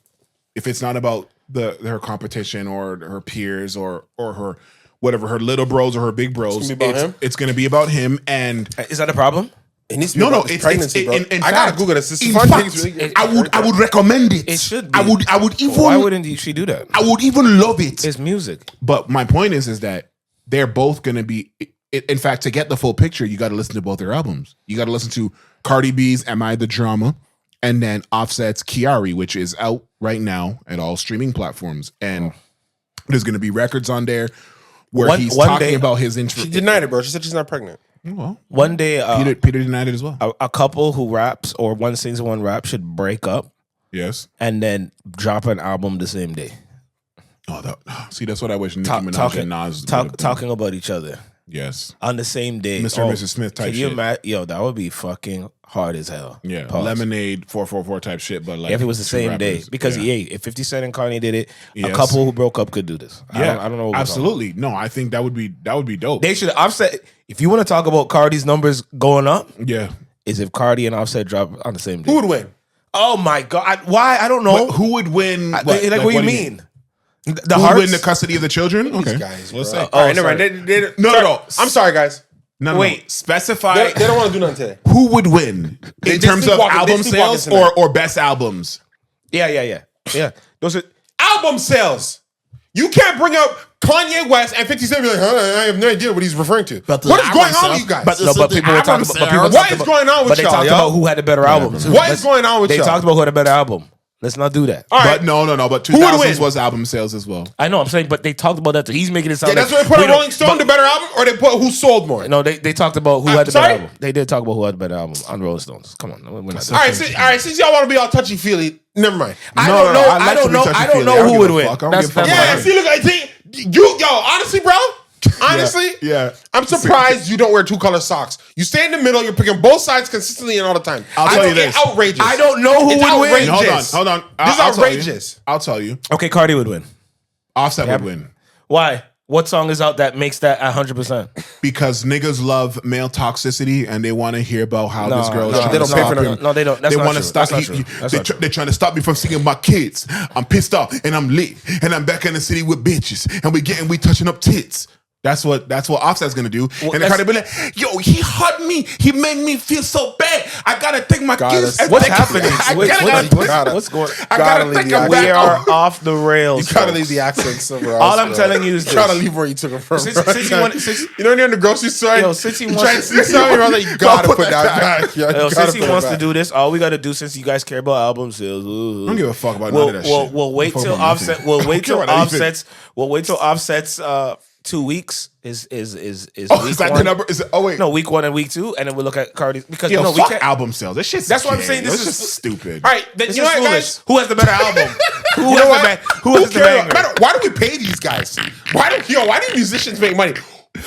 if it's not about her competition or her peers or her whatever, her little bros or her big bros, it's going to be about him. And is that a problem? It needs to be about pregnancy, bro. In I gotta Google this. I would recommend it. It should be. I would even. Why wouldn't she do that? I would even love it. It's music. But my point is that they're both going to be. In fact, to get the full picture, you got to listen to both their albums. You got to listen to Cardi B's "Am I the Drama," and then Offset's "Kiari," which is out right now at all streaming platforms. And there's going to be records on there where he's talking about his intro. She denied it, bro. She said she's not pregnant. Well, one day, Peter denied it as well. A couple who raps or one sings and one rap should break up. Yes, and then drop an album the same day. See, that's what I wish Nicki Minaj and Nas talking about each other. Yes, on the same day, Mr. and Mrs. Smith type. Can you imagine? Yo, that would be fucking hard as hell. Yeah, Lemonade 444 type shit. But like, if it was the same day, because if 50 Cent and Kanye did it, a couple who broke up could do this. Yeah, I don't know. Absolutely, no. I think that would be dope. They should. Offset. If you want to talk about Cardi's numbers going up, is if Cardi and Offset drop on the same day. Who would win? Oh my god! Why? I don't know. Who would win? What do you mean? Who would win the custody of the children? Okay, these guys. Let's say. All right, never mind. No. I'm sorry, guys. No. Wait, specify. They don't want to do nothing today. Who would win in terms of album sales or best albums? Yeah. Those are album sales. You can't bring up Kanye West and 50 Cent. Be like, I have no idea what he's referring to. What is going on with you guys? But people were talking about. What is going on with y'all? But they talked about who had the better albums. What is going on with y'all? They talked about who had a better album. Let's not do that. All right. But no. But 2000s was album sales as well. I know. I'm saying, but they talked about that too. He's making it sound. That's where they put on Rolling Stone, the better album, or they put who sold more. No, they talked about who had the better album. They did talk about who had the better album on Rolling Stones. Come on, we're not. All right. Since y'all want to be all touchy feely, never mind. I don't know who would win. See, look, I think honestly, bro. Honestly, I'm surprised you don't wear 2-color socks. You stay in the middle. You're picking both sides consistently and all the time. I'll tell you this. It's outrageous. I don't know who would win. Hold on. This is outrageous. I'll tell you. Okay, Cardi would win. Offset would win. Why? What song is out that makes that 100%? Because niggas love male toxicity and they want to hear about how this girl is. They don't pay for him. No, they don't. They want to stop. They're trying to stop me from singing my kids. I'm pissed off and I'm lit and I'm back in the city with bitches and we touching up tits. That's what Offset's gonna do. And they're gonna be like, yo, he hugged me. He made me feel so bad. I gotta take my kids. What's happening? What's going on? I gotta take them back. We are off the rails. You gotta leave the accent somewhere else. All I'm telling you is this. You gotta leave where you took it from. Since you want, you know when you're in the grocery store, since he wants you gotta put that back. Since he wants to do this, all we gotta do, since you guys care about album sales, I don't give a fuck about none of that shit. We'll wait till Offset. We'll wait till Offset's 2 weeks is week is that one. The number? Is it, wait, no, week 1 and week 2, and then we'll look at Cardi's because fuck album sales. That shit's that's what I'm saying. This is stupid. All right, then, you know what, guys? Who has the better album? Who has the banger? Why do we pay these guys? Why do musicians make money?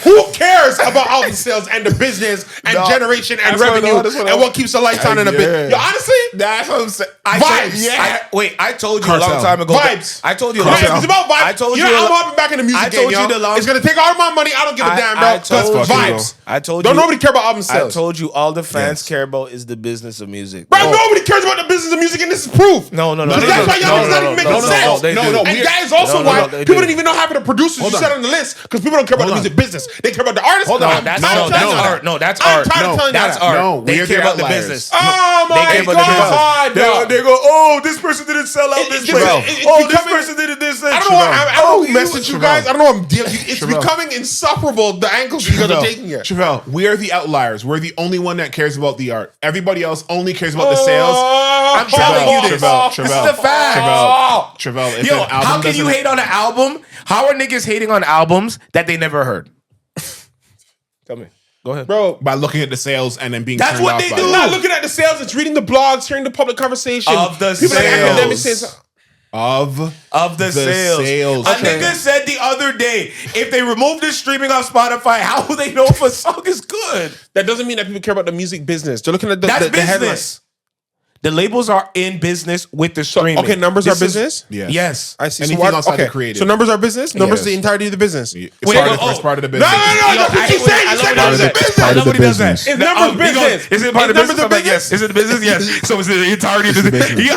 Who cares about album sales and the business and generation and revenue and what keeps the lights on in a bit? Yo, honestly, that's what I'm saying. Vibes. I told you a long time ago. Vibes. I told you. It's about vibes. I told you. I'm hopping back in the music game, yo. It's gonna take all my money. I don't give a damn, bro. Because vibes. I told you. Don't nobody care about album sales. I told you all the fans care about is the business of music. Bro, nobody cares about the business of music, and this is proof. No. That's why y'all not even making sense. No. And that is also why people didn't even know half of the producers you said on the list because people don't care about the music business. They care about the artist. Hold on, that's art. No, that's art. That's art. No, they care about the business. Oh my god! They go, oh, this person didn't sell out this place. Oh, this person did this. I don't know who messaged you guys. I don't know what I'm dealing. It's becoming insufferable. The angles you guys are taking here. Chevelle, we are the outliers. We're the only one that cares about the art. Everybody else only cares about the sales. I'm telling you this. This is the fact. Chevelle, yo, how can you hate on an album? How are niggas hating on albums that they never heard? Tell me. Go ahead. Bro, by looking at the sales and then being that's what they do. Not looking at the sales, it's reading the blogs, hearing the public conversation. Of the sales. Of the sales. A nigga said the other day, if they remove this streaming off Spotify, how will they know if a song is good? That doesn't mean that people care about the music business. They're looking at the business. headlines. The labels are in business with the streaming. Okay, numbers are business? Yes. I see. Anything outside the creative. So numbers are business? Numbers is the entirety of the business. It's part of the business. No, that's what you said. You said numbers are business. I love when he does that. It's numbers business. Is it part of the business? I'm like, yes. Is it the business? Yes. So it's the entirety of the business.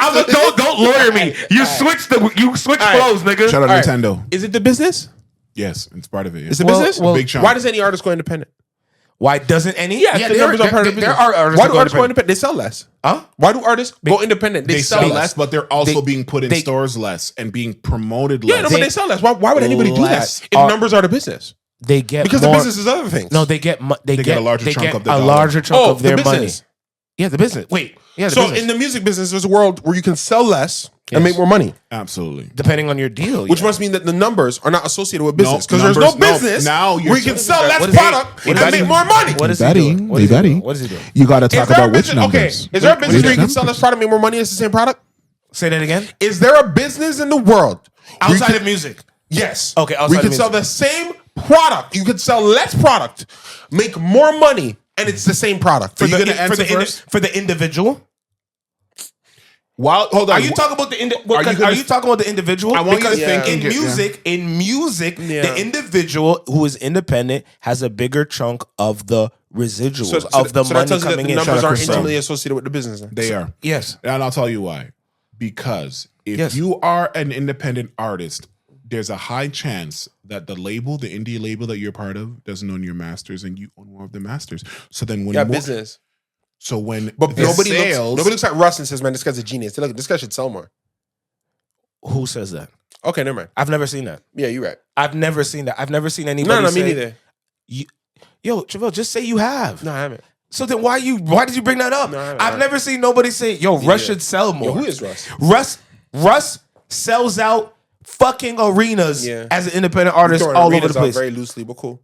Don't lawyer me. You switch flows, nigga. Shout out Nintendo. Is it the business? Yes, it's part of it. Is it business? Big chunk. Why does any artist go independent? Why doesn't any? Yeah, the numbers are part of the business. Why do artists go independent? They sell less. Huh? Why do artists go independent? They sell less, but they're also being put in stores less and being promoted less. Yeah, no, but they sell less. Why would anybody do that if numbers are the business? They get because more, the business is other things. No, they get a larger chunk of their money. Yeah, the business. Wait. Yeah, so in the music business, there's a world where you can sell less and make more money. Absolutely. Depending on your deal. Which must mean that the numbers are not associated with business. Because there's no business where you can sell less product and make more money. What is he doing? What is he doing? You got to talk about which numbers. Okay, is there a business where you can sell less product and make more money? It's the same product? Say that again? Is there a business in the world outside of music? Yes. Okay, outside we of can music. sell the same product. You can sell less product, make more money, and it's the same product. For the individual? Well, hold on. Are you talking about the individual? I want because you to think in music, the individual who is independent has a bigger chunk of the residuals of the money coming in. The numbers are intimately associated with the business. Then. They are. Yes. And I'll tell you why. Because if you are an independent artist, there's a high chance that the indie label that you're part of, doesn't own your masters, and you own more of the masters. So then when business. So when nobody looks at Russ and says, "Man, this guy's a genius. Look, this guy should sell more." Who says that? Okay, never mind. I've never seen that. Yeah, you're right. I've never seen that. I've never seen anybody. No, me neither. Yo, Travell, just say you have. No, I haven't. So then why did you bring that up? No, I've never seen nobody say, "Yo, Russ should sell more." Yo, who is Russ? Russ sells out fucking arenas as an independent artist all over the place. Very loosely, but cool.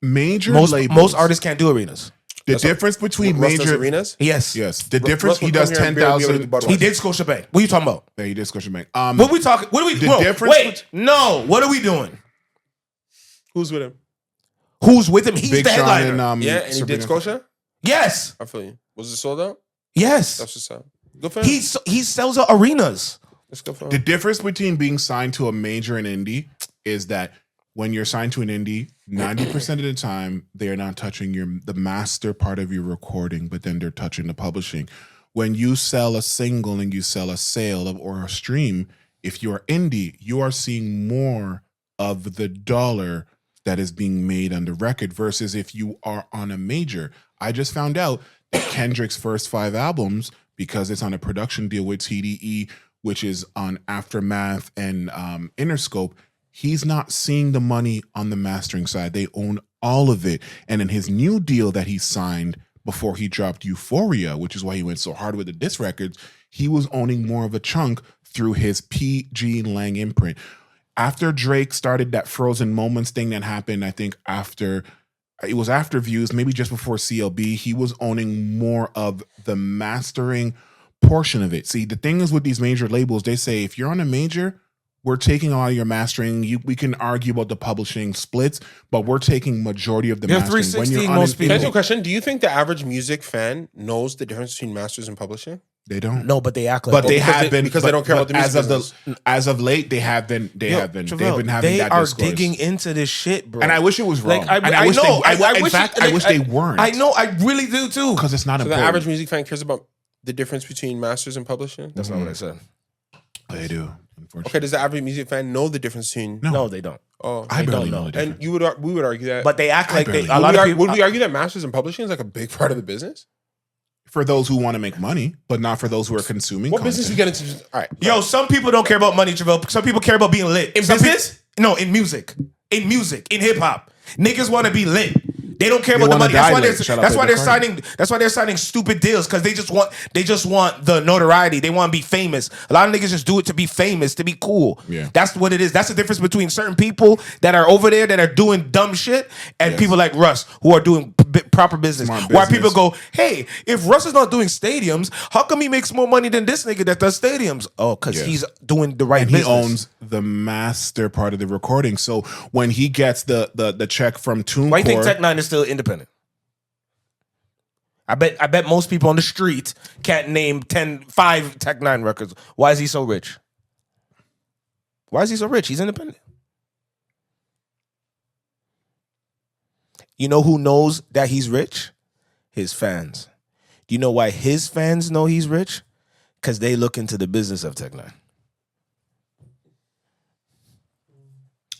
Most artists can't do arenas. The difference between major arenas? Yes. The difference, he does 10,000. He did Scotiabank. What are you talking about? Yeah, he did Scotiabank. What are we talking? What are we doing? What are we doing? Who's with him? Who's with him? He's Big the headliner. And he did Scotia? Yes. I feel you. Was it sold out? Yes. That's what's up. Good for him. He sells out arenas. Let's go for him. The difference between being signed to a major and indie is that when you're signed to an indie, 90% of the time, they're not touching the master part of your recording, but then they're touching the publishing. When you sell a single and you sell a sale or a stream, if you're indie, you are seeing more of the dollar that is being made on the record versus if you are on a major. I just found out that Kendrick's first 5 albums, because it's on a production deal with TDE, which is on Aftermath and Interscope, he's not seeing the money on the mastering side. They own all of it. And in his new deal that he signed before he dropped Euphoria, which is why he went so hard with the diss records, he was owning more of a chunk through his PG Lang imprint. After Drake started that Frozen Moments thing that happened, I think after Views, maybe just before CLB, he was owning more of the mastering portion of it. See, the thing is with these major labels, they say if you're on a major, we're taking a lot of your mastering. We can argue about the publishing splits, but we're taking majority of the mastering. 360 most people. Can I ask you a question? Do you think the average music fan knows the difference between masters and publishing? They don't. No, but they act like. But they have been because they don't care about the music. As of late, they have been. They've been having that discourse. They are digging into this shit, bro. And I wish it was wrong. I wish they weren't. I know. I really do too. Because it's not so important. The average music fan cares about the difference between masters and publishing. That's not what I said. They do. Okay, does the average music fan know the difference between? No, they don't. Oh, I barely know. And we would argue that. But they act like they. Would we argue that masters and publishing is like a big part of the business? For those who want to make money, but not for those who are consuming. What content. business you get into? All right. Yo, some people don't care about money, Travell. Some people care about being lit. In business? No, in music. In hip hop. Niggas want to be lit. They don't care about the wanna money. That's why they're signing stupid deals because they just want the notoriety. They want to be famous. A lot of niggas just do it to be famous, to be cool. Yeah. That's what it is. That's the difference between certain people that are over there that are doing dumb shit and people like Russ who are doing proper business. Why people go, hey, if Russ is not doing stadiums, how come he makes more money than this nigga that does stadiums? Oh, because he's doing the right business. He owns the master part of the recording. So when he gets the check from TuneCore, why do you think Tech Nine is still independent? I bet most people on the street can't name 5 Tech 9 records. Why is he so rich? Why is he so rich? He's independent. You know who knows that he's rich? His fans. Do you know why his fans know he's rich? Because they look into the business of Tech 9.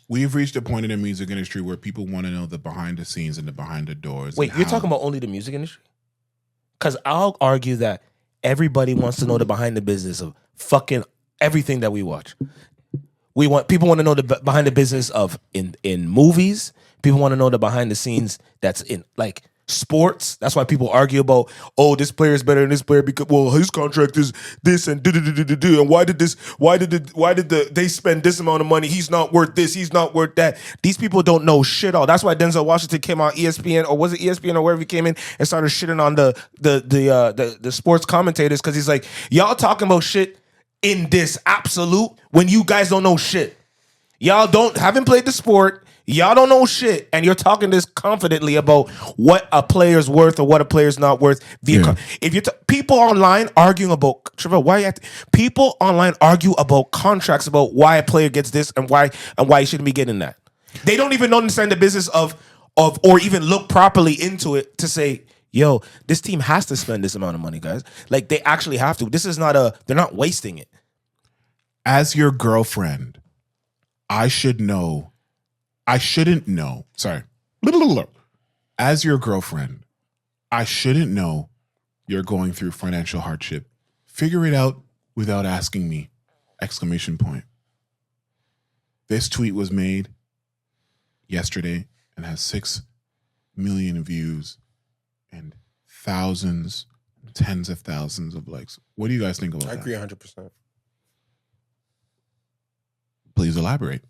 We've reached a point in the music industry where people want to know the behind the scenes and the behind the doors. Wait, you're talking about only the music industry? Because I'll argue that everybody wants to know the behind the business of fucking everything that we watch. People want to know the behind the business of in movies. People want to know the behind the scenes that's in like sports. That's why people argue about, oh, this player is better than this player because, well, his contract is this and and why did they spend this amount of money? He's not worth this. He's not worth that. These people don't know shit all. That's why Denzel Washington came on ESPN, or was it ESPN or wherever he came in and started shitting on the sports commentators, because he's like, y'all talking about shit in this absolute when you guys don't know shit. Y'all haven't played the sport. Y'all don't know shit, and you're talking this confidently about what a player's worth or what a player's not worth. If you people online arguing about Trevor, people online argue about contracts, about why a player gets this and why he shouldn't be getting that. They don't even understand the business of or even look properly into it to say, yo, this team has to spend this amount of money, guys. Like, they actually have to. This is not they're not wasting it. As your girlfriend, I shouldn't know. Sorry. As your girlfriend, I shouldn't know you're going through financial hardship. Figure it out without asking me! ! This tweet was made yesterday and has 6 million views and thousands, tens of thousands of likes. What do you guys think about that? I agree 100%. Please elaborate.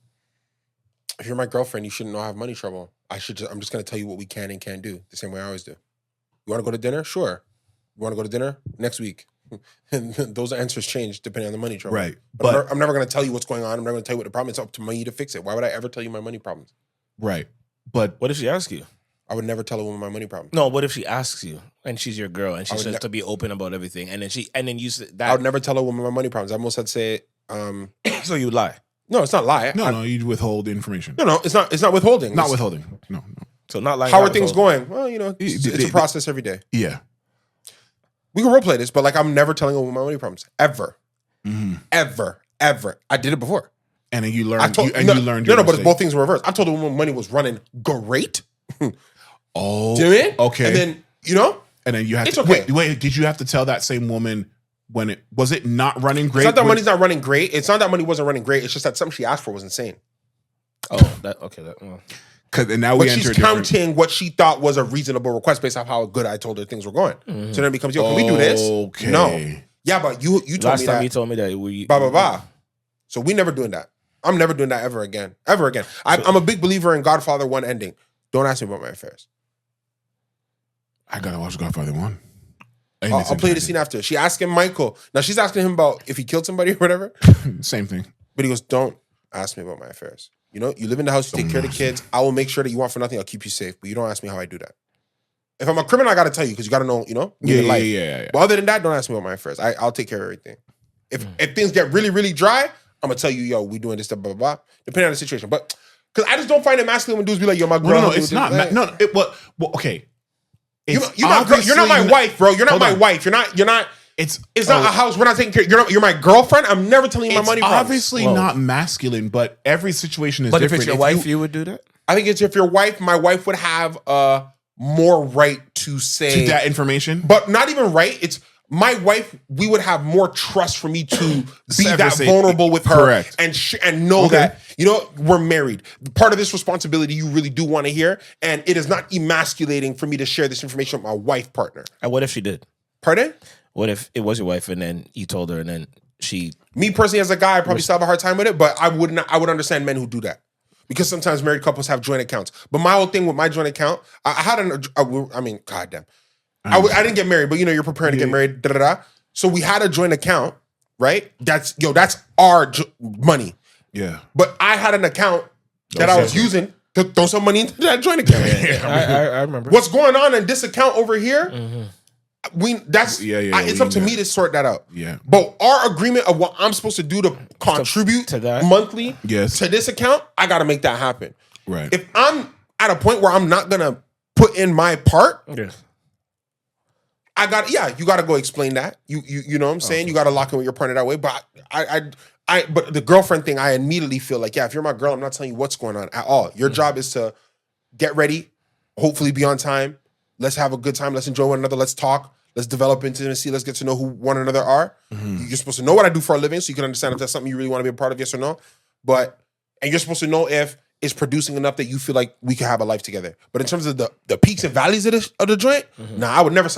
If you're my girlfriend, you shouldn't know I have money trouble. I'm just going to tell you what we can and can't do, the same way I always do. You want to go to dinner? Sure. You want to go to dinner? Next week. And those answers change depending on the money trouble. Right. But I'm never going to tell you what's going on. I'm never going to tell you what the problem is. It's up to me to fix it. Why would I ever tell you my money problems? Right. But what if she asks you? I would never tell a woman my money problems. No, what if she asks you and she's your girl and she says to be open about everything, and then you said that? I would never tell a woman my money problems. I almost had to say, so you would lie. No, it's not lie. No, you withhold information. No, it's not withholding. Not withholding. No. So not lying. How are things going? Well, it's a process every day. Yeah. We can role play this, but like, I'm never telling a woman my money problems. Ever. Mm-hmm. Ever. I did it before. And then you learned. You learned. No, but it's both things were reversed. I told a woman money was running great. Oh. Do you know what I mean? Okay. And then, And then you had it's to okay. wait. Did you have to tell that same woman when it not running great? It's not that money's not running great. It's not that money wasn't running great. It's just that something she asked for was insane. Oh, And now but she's counting what she thought was a reasonable request based off how good I told her things were going. Mm-hmm. So then it becomes, yo, can we do this? Okay. No. Yeah, but you told me that. Last time you told me that. Blah, blah, blah. So we never doing that. I'm never doing that ever again. Ever again. I'm a big believer in Godfather 1 ending. Don't ask me about my affairs. I gotta watch Godfather 1. I'll play the scene after. She asked him, Michael. Now she's asking him about if he killed somebody or whatever. Same thing. But he goes, don't ask me about my affairs. You live in the house, you take care of the kids. I will make sure that you want for nothing. I'll keep you safe. But you don't ask me how I do that. If I'm a criminal, I got to tell you because you got to know, life. Yeah. But other than that, don't ask me about my affairs. I'll take care of everything. If things get really, really dry, I'm going to tell you, yo, we doing this stuff, blah, blah, blah. Depending on the situation. But because I just don't find it masculine when dudes be like, yo, my girl. No, it's not. Okay. You're not my wife, bro. You're not my wife. You're not. It's not a house. We're not taking care. You're my girlfriend. I'm never telling you my money problems. Obviously not masculine, but every situation is different. But if it's your wife, you would do that? I think it's if your wife, my wife would have more right to say to that information. But not even right. It's my wife. We would have more trust for me to be that vulnerable with her. Correct. And know that, we're married. Part of this responsibility you really do want to hear. And it is not emasculating for me to share this information with my wife partner. And what if she did? Pardon? What if it was your wife and then you told her and then she... Me personally as a guy, I probably still have a hard time with it, but I would understand men who do that. Because sometimes married couples have joint accounts. But my whole thing with my joint account, I didn't get married, but you're preparing to get married, So we had a joint account, right? That's our money. Yeah. But I had an account that I was using to throw some money into that joint account. I remember. What's going on in this account over here? Mm-hmm. It's up to me to sort that out. Yeah. But our agreement of what I'm supposed to do to contribute to that monthly to this account, I got to make that happen. Right. If I'm at a point where I'm not gonna put in my part, you got to go explain that. You know what I'm saying? You got to lock in with your partner that way. But but the girlfriend thing, I immediately feel like, if you're my girl, I'm not telling you what's going on at all. Your job is to get ready, hopefully be on time. Let's have a good time. Let's enjoy one another. Let's talk. Let's develop intimacy. Let's get to know who one another are. You're supposed to know what I do for a living so you can understand if that's something you really want to be a part of, yes or no. And you're supposed to know if it's producing enough that you feel like we can have a life together. But in terms of the peaks and valleys of the joint, I would never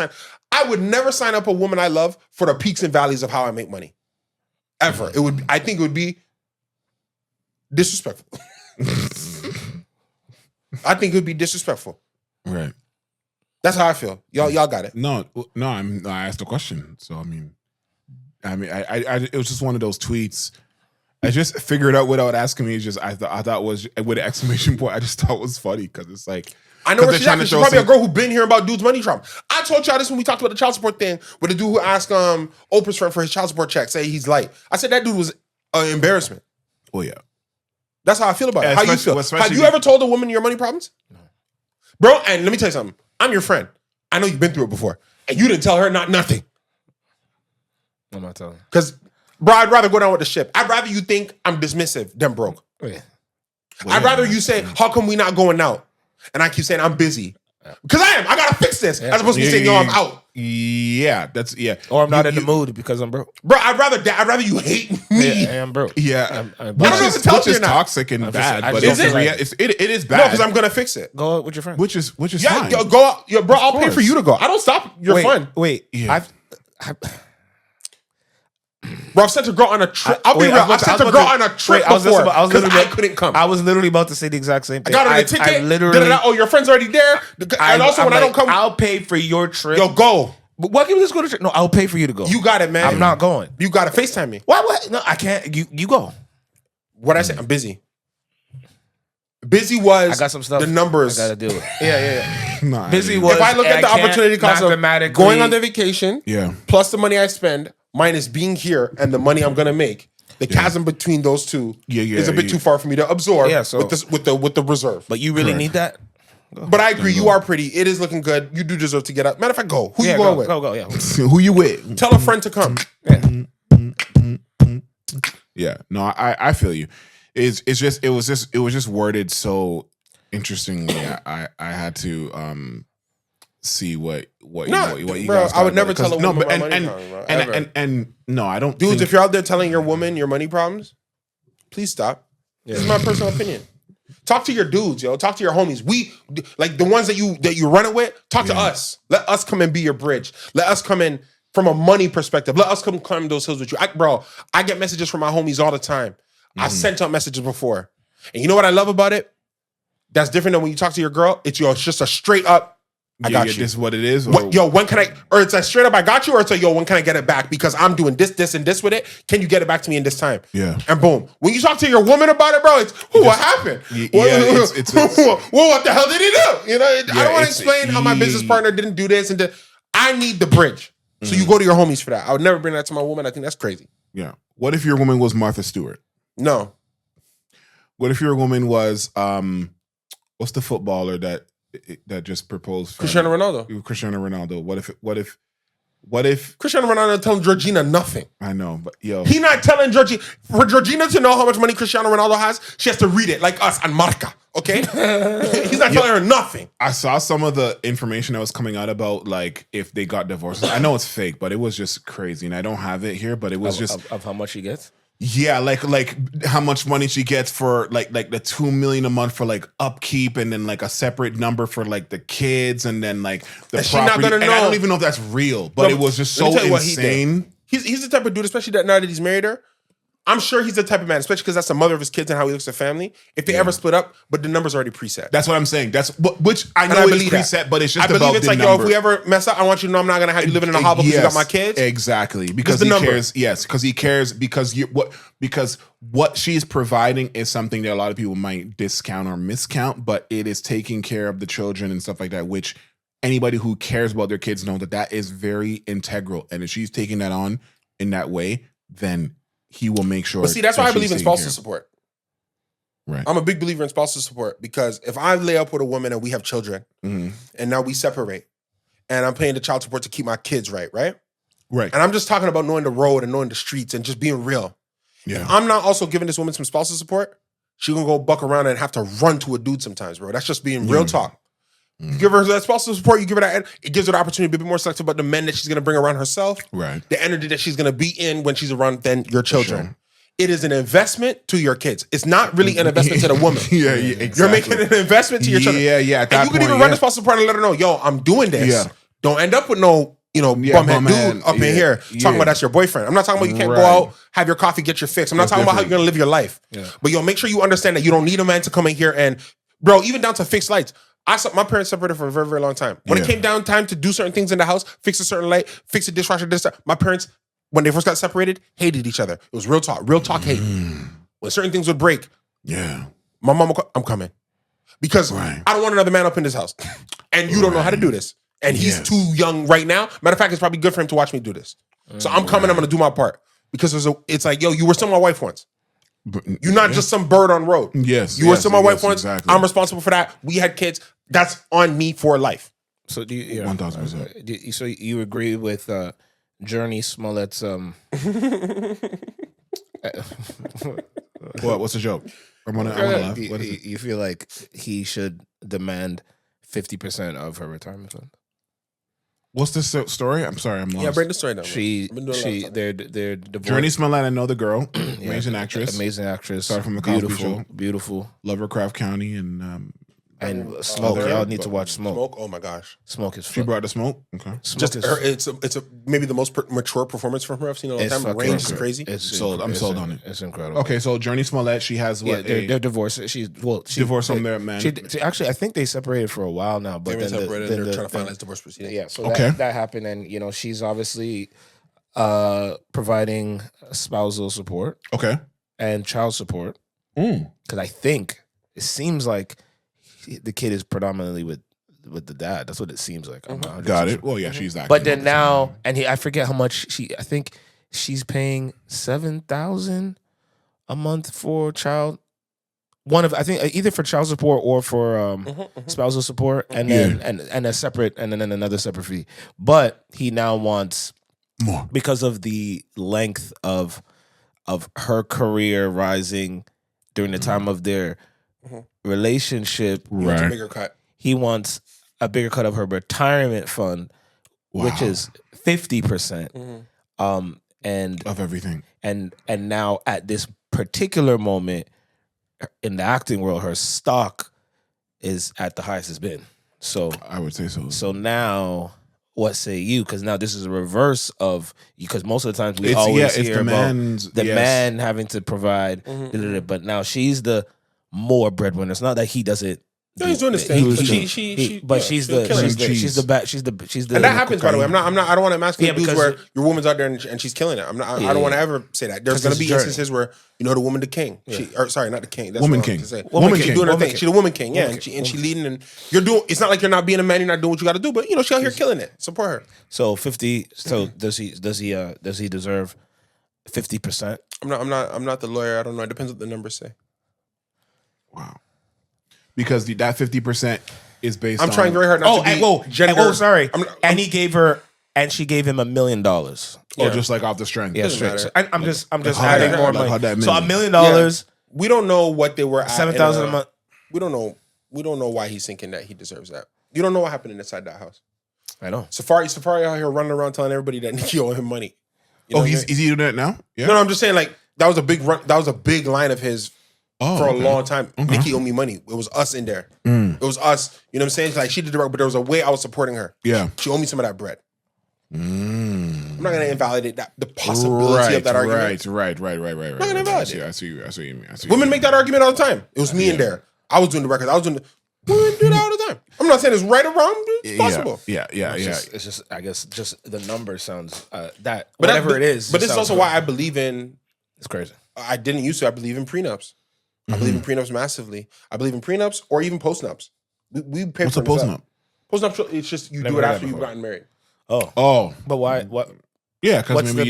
sign up a woman I love for the peaks and valleys of how I make money. Ever. I think it would be disrespectful. I think it would be disrespectful. Right. That's how I feel. Y'all got it. No. I asked a question. So I it was just one of those tweets. I just figured out without asking me. It's just I thought was with an exclamation point. I just thought it was funny because it's like I know where she's at. She's probably a girl who been hearing about dudes' money trauma. I told y'all this when we talked about the child support thing with the dude who asked Oprah's friend for his child support check. Say he's light. I said that dude was an embarrassment. Oh yeah, that's how I feel about it. How you feel? Have you ever told a woman your money problems? No, bro. And let me tell you something. I'm your friend. I know you've been through it before, and you didn't tell her nothing. I'm not telling. Because, bro, I'd rather go down with the ship. I'd rather you think I'm dismissive than broke. I'd rather you say, how come we not going out? And I keep saying, I'm busy. Because I am. I got to fix this. As opposed to me saying, yo, I'm out. Yeah, Or I'm not in the mood because I'm broke. Bro, I'd rather you hate me. Yeah, I'm broke. Yeah. Which is toxic and bad. But is it is bad. No, because I'm going to fix it. Go out with your friend. Which is fine. Go out. Bro, I'll pay for you to go. I don't stop your fun. Wait. Yeah. Bro, I've sent a girl on a trip. I'll be real. I've sent a girl on a trip before because I couldn't come. I was literally about to say the exact same thing. I got on a ticket. Your friend's already there. And also, when I don't come, I'll pay for your trip. Yo, go. But why can't we just go to trip? No, I'll pay for you to go. You got it, man. I'm not going. You got to FaceTime me. What? No, I can't. You go. What I say? I'm busy. Busy was I got some stuff the numbers. I got to deal with. Yeah. Nah, busy was. If I look at the opportunity cost of going on the vacation, plus the money I spend, minus being here and the money I'm gonna make, the chasm between those two is a bit too far for me to absorb. Yeah, so, with the reserve. But you really need that. Go. But I agree, you are pretty. It is looking good. You do deserve to get up. Matter of fact, go. Who you going with? Go. Yeah. Who you with? Tell a friend to come. Yeah. No, I feel you. It was just worded so interestingly. I had to see what you guys I would never tell a woman my money problems, and no, I don't. Dudes, if you're out there telling your woman your money problems, please stop. This is my personal opinion. Talk to your dudes, yo. Talk to your homies. We like the ones that you run it with. Talk to us. Let us come and be your bridge. Let us come in from a money perspective. Let us come climb those hills with you. I get messages from my homies all the time. I sent out messages before, and you know what I love about it? That's different than when you talk to your girl. It's just a straight up. I got you. This is what it is. When can I? Or it's a straight up, I got you. Or it's a when can I get it back? Because I'm doing this, and this with it. Can you get it back to me in this time? Yeah. And boom. When you talk to your woman about it, bro, it's what happened? What the hell did he do? You know, I don't want to explain how my business partner didn't do this and I need the bridge. So you go to your homies for that. I would never bring that to my woman. I think that's crazy. Yeah. What if your woman was Martha Stewart? No. What if your woman was what's the footballer that just proposed? Cristiano Ronaldo. What if Cristiano Ronaldo telling Georgina nothing? I know, but he not telling Georgina. For Georgina to know how much money Cristiano Ronaldo has, she has to read it like us on Marca. Okay, he's not telling her nothing. I saw some of the information that was coming out about like if they got divorced. I know it's fake, but it was just crazy, and I don't have it here. But it was of how much he gets. Yeah, like how much money she gets for like the $2 million a month for like upkeep, and then like a separate number for like the kids, and then like the property. Not gonna know. I don't even know if that's real, but it was just so insane. He's the type of dude, especially that now that he's married her. I'm sure he's the type of man, especially because that's the mother of his kids and how he looks at family. If they ever split up, but the number's already preset. That's what I'm saying. Which I know is preset, but it's just about the number. I believe it's like, yo, if we ever mess up, I want you to know I'm not going to have you living in a hovel because you got my kids. Exactly. Because he cares. Yes, because he cares because what she's providing is something that a lot of people might discount or miscount, but it is taking care of the children and stuff like that, which anybody who cares about their kids know that is very integral. And if she's taking that on in that way, then he will make sure. But see, that's why I believe in spousal support. Right. I'm a big believer in spousal support because if I lay up with a woman and we have children and now we separate and I'm paying the child support to keep my kids right? Right. And I'm just talking about knowing the road and knowing the streets and just being real. Yeah. If I'm not also giving this woman some spousal support, she gonna go buck around and have to run to a dude sometimes, bro. That's just being real talk. You give her that spousal support, you give her that, it gives her the opportunity to be a bit more selective about the men that she's gonna bring around herself, right? The energy that she's gonna be in when she's around then your children. Sure. It is an investment to your kids. It's not really an investment to the woman. Exactly. You're making an investment to your children. Yeah. At that and you can even run the spousal support and let her know, yo, I'm doing this. Yeah. Don't end up with no, bumhead dude up in here talking about that's your boyfriend. I'm not talking about you can't go out, have your coffee, get your fix. I'm not talking about how you're gonna live your life. Yeah. But make sure you understand that you don't need a man to come in here and, bro, even down to fix lights. My parents separated for a very, very long time. When it came down time to do certain things in the house, fix a certain light, fix a dishwasher, my parents, when they first got separated, hated each other. It was real talk hate. When certain things would break, my mom would I'm coming. Because I don't want another man up in this house. And you don't know how to do this. And he's too young right now. Matter of fact, it's probably good for him to watch me do this. So I'm coming, I'm going to do my part. Because it's like, yo, you were still my wife once. You're not just some bird on road. Yes. You were still my wife once. Exactly. I'm responsible for that. We had kids. That's on me for life. So do you 1000%. So you agree with Jurnee Smollett's What's the joke? I wanna laugh. What is it? You feel like he should demand 50% of her retirement fund? What's this story? I'm sorry, I'm lost. Yeah, break the story down. They're divorced. Jurnee Smollett, I know the girl. Amazing actress. Amazing actress. Started from the Cosby Show. Beautiful. Lovecraft County and Smoke. Y'all need to watch Smoke. Oh my gosh, Smoke is fun. She brought the smoke. Okay, it's maybe the most mature performance from her I've seen in a long time. The range is crazy. I'm sold on it. It's incredible. Okay, so Jurnee Smollett, she has what? Yeah, they're divorced. She divorced from their man. Actually, I think they separated for a while now. But they're trying to finalize divorce proceedings. Yeah, so that happened, and she's obviously providing spousal support. Okay, and child support. Because I think it seems like the kid is predominantly with the dad. That's what it seems like. Got it. Well, yeah, she's that. But then now, and I forget how much I think she's paying $7,000 a month for child. I think either for child support or for spousal support, and then and a separate and then another separate fee. But he now wants more because of the length of her career rising during the time of their relationship. Right. A bigger cut. He wants a bigger cut of her retirement fund, which is 50%. And of everything. And now at this particular moment in the acting world, her stock is at the highest it's been. So I would say so. So now, what say you? Because now this is a reverse of, because most of the times we always hear about the man having to provide, but now she's the more breadwinner. It's not that he doesn't. No, he's doing this thing. She's the. And that happens, by the way. I don't want to emasculate dudes where your woman's out there and she's killing it. I don't want to ever say that. There's going to be instances where the woman, the king. Sorry, not the king. That's woman king. Woman king doing her thing. She's the woman king. Yeah, and she leading, and you're doing. It's not like you're not being a man. You're not doing what you got to do. But she's out here killing it. Support her. So 50. So does he deserve 50%? I'm not the lawyer. I don't know. It depends what the numbers say. Wow. Because that 50% is based on... I'm trying very hard not to be gender... sorry. And she gave him $1 million. Just like off the strength. Yeah, straight. I'm just adding more money. So $1 million. We don't know what they were at. $7,000 a month. We don't know why he's thinking that he deserves that. You don't know what happened inside that house. I know. Safari out here running around telling everybody that Nicki owed him money. Is he doing that now? Yeah. No, I'm just saying, like, that was a big run. That was a big line of his. For a long time, Nicki owed me money. It was us in there. It was us. You know what I'm saying? Like, she did the work, but there was a way I was supporting her. Yeah. She owed me some of that bread. I'm not going to invalidate the possibility of that argument. Right. I'm not going to invalidate it. I see what you mean. Women make that argument all the time. It was me in there. I was doing the records. Women do that all the time. I'm not saying it's right or wrong. It's possible. Yeah. It's just, I guess, just the number sounds that whatever it is. But this is also why I believe in. It's crazy. I didn't used to. I believe in prenups. I believe in prenups massively. I believe in prenups or even postnups. We pay What's for a postnup? Postnuptial, it's just you do it after you've gotten married. Oh. But why? What? Yeah, because maybe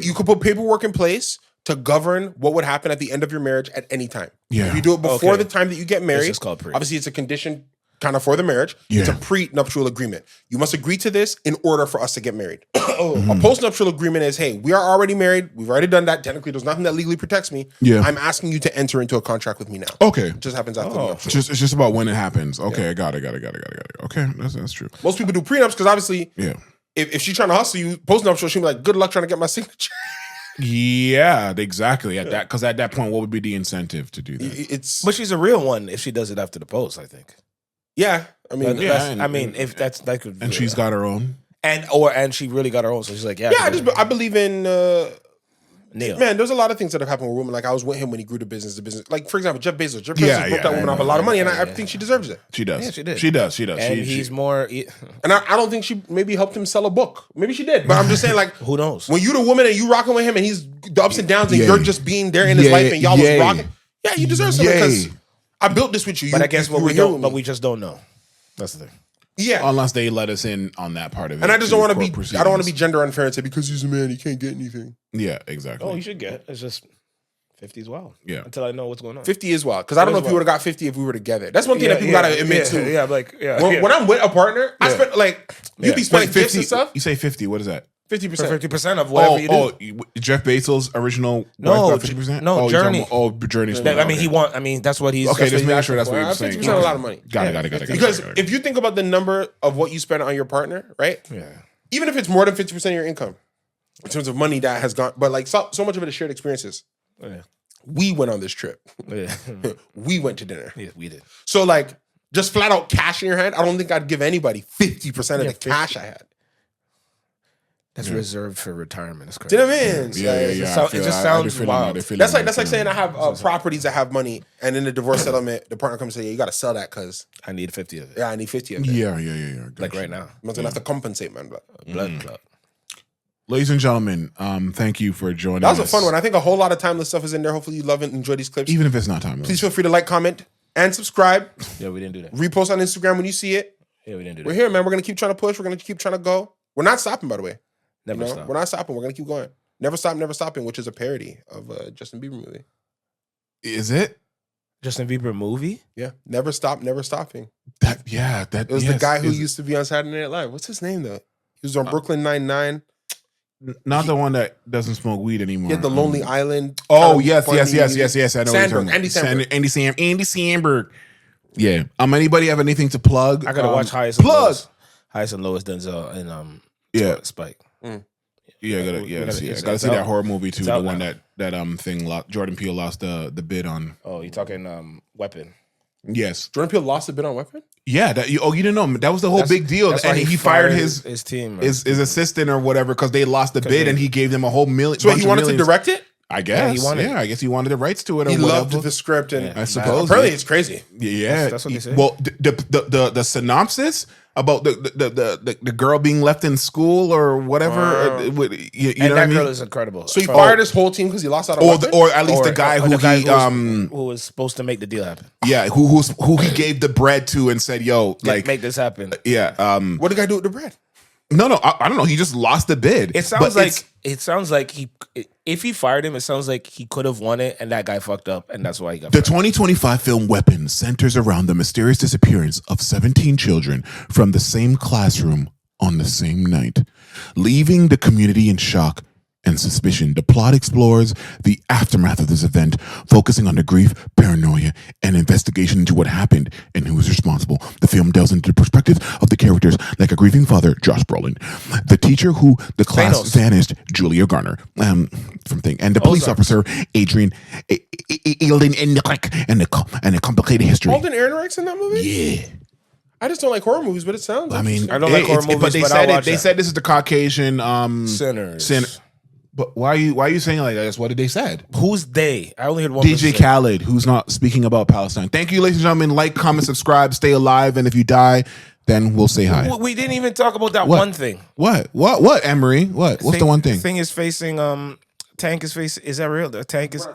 you could put paperwork in place to govern what would happen at the end of your marriage at any time. Yeah. If you do it before the time that you get married, it's called pre. Obviously it's a condition kind of for the marriage. Yeah. It's a pre-nuptial agreement. You must agree to this in order for us to get married. A post-nuptial agreement is, hey, we are already married. We've already done that. Technically, there's nothing that legally protects me. Yeah. I'm asking you to enter into a contract with me now. Okay. It just happens after the nuptial. It's just about when it happens. Okay, yeah. I got it. Okay, that's true. Most people do prenups because obviously, if she's trying to hustle you, post-nuptial, she'll be like, good luck trying to get my signature. Yeah, exactly. Because at that point, what would be the incentive to do that? But she's a real one if she does it after the post, I think. Yeah, I mean, if that's that could, and she's got her own, and she really got her own, so she's like, I believe in Neil. Man, there's a lot of things that have happened with women. Like I was with him when he grew the business. Like for example, Jeff Bezos. Jeff Bezos broke that woman off a lot of money, and I think she deserves it. She does. Yeah, she did. She does. And he's more. And I don't think she maybe helped him sell a book. Maybe she did, but I'm just saying, like, who knows? When you the woman and you rocking with him, and he's the ups and downs, and you're just being there in his life, and y'all was rocking. Yeah, you deserve something because I built this with you. But I guess what we don't, but we just don't know. That's the thing. Yeah, unless they let us in on that part of it. And I just don't want to be. I don't want to be gender unfair and say because he's a man he can't get anything. Yeah, exactly. Oh, you should get. It's just 50 is wild. Yeah, until I know what's going on. 50 is wild because I don't know if you would have got 50 if we were together. That's one thing that people gotta admit to. Yeah, when I'm with a partner, I spend like you be spending 50 gifts and stuff. You say 50. What is that? 50% of whatever you do. Oh, Jeff Bezos' original. No, 50%. No, Jurnee. Jurnee's. I mean, that's what he's. Okay, just make sure that's what you're saying. 50% a lot of money. Got it. Because if you think about the number of what you spend on your partner, right? Yeah. Even if it's more than 50% of your income, in terms of money that has gone, but like so much of it is shared experiences. Yeah. We went on this trip. Yeah. We went to dinner. Yeah, we did. So like, just flat out cash in your hand, I don't think I'd give anybody 50% of the cash I had. That's reserved for retirement. That's Do crazy. you know what I mean? Yeah. It just sounds wild. That's like saying I have properties that have money, and in the divorce settlement, the partner comes and say, "Yeah, you got to sell that because I need 50 of it." Yeah, I need 50 of it. Yeah. Like right now, I'm gonna have to compensate, man. Blood clot. Ladies and gentlemen, thank you for joining That us. was a fun one. I think a whole lot of timeless stuff is in there. Hopefully you love it and enjoy these clips. Even if it's not timeless. Please feel free to like, comment, and subscribe. Yeah, we didn't do that. Repost on Instagram when you see it. Yeah, we didn't do that. We're here, man. We're going to keep trying to push. We're going to keep trying to go. We're not stopping, by the way. Never stop. We're not stopping. We're going to keep going. Never Stop, Never Stopping, which is a parody of a Justin Bieber movie. Is it? Justin Bieber movie? Yeah. Never Stop, Never Stopping. It was the guy who used to be on Saturday Night Live. What's his name, though? He was on Brooklyn Nine-Nine. Not the one that doesn't smoke weed anymore. He had the Lonely Island. Oh, yes. I know Sandberg. Andy Sandberg. Andy Sandberg. Yeah. Anybody have anything to plug? I gotta watch Highest and Lowest Denzel and Spike. Yeah, I gotta see that horror movie too. The one that Jordan Peele lost the bid on. Oh, you talking Weapon? Yes, Jordan Peele lost the bid on Weapon. Yeah, you didn't know that was the whole big deal, and he fired his team, his assistant or whatever because they lost the bid, and he gave them a whole million. So he wanted to direct it. I guess. I guess he wanted the rights to it. He loved the script, and I suppose apparently it's crazy. Yeah, that's what they say. Well, the synopsis about the girl being left in school or whatever, you know what I mean? That girl is incredible. So he fired his whole team because he lost out on or at least the guy who was supposed to make the deal happen. Yeah, who he gave the bread to and said, "Yo, like make this happen." Yeah. What did the guy do with the bread? No, I don't know. He just lost the bid. It sounds like if he fired him, it sounds like he could have won it, and that guy fucked up, and that's why he got fired. The 2025 film Weapon centers around the mysterious disappearance of 17 children from the same classroom on the same night, leaving the community in shock and suspicion. The plot explores the aftermath of this event, focusing on the grief, paranoia, and investigation into what happened and who was responsible. The film delves into the perspective of the characters, like a grieving father, Josh Brolin, the teacher who the class vanished, Julia Garner, from Thing, and the police officer, Adrian Eildon and the complicated history. Alden Ehrenreich's in that movie? Yeah. I just don't like horror movies, but it sounds. I mean, I don't like horror movies, but they said this is the Caucasian sinners. But why are you saying like that? That's what they said. Who's they? I only heard one. DJ Khaled, who's not speaking about Palestine. Thank you, ladies and gentlemen. Like, comment, subscribe, stay alive, and if you die, then we'll say hi. We didn't even talk about that one thing. What, Emery? What's the one thing? Thing is facing. Tank is facing. Is that real? The tank is.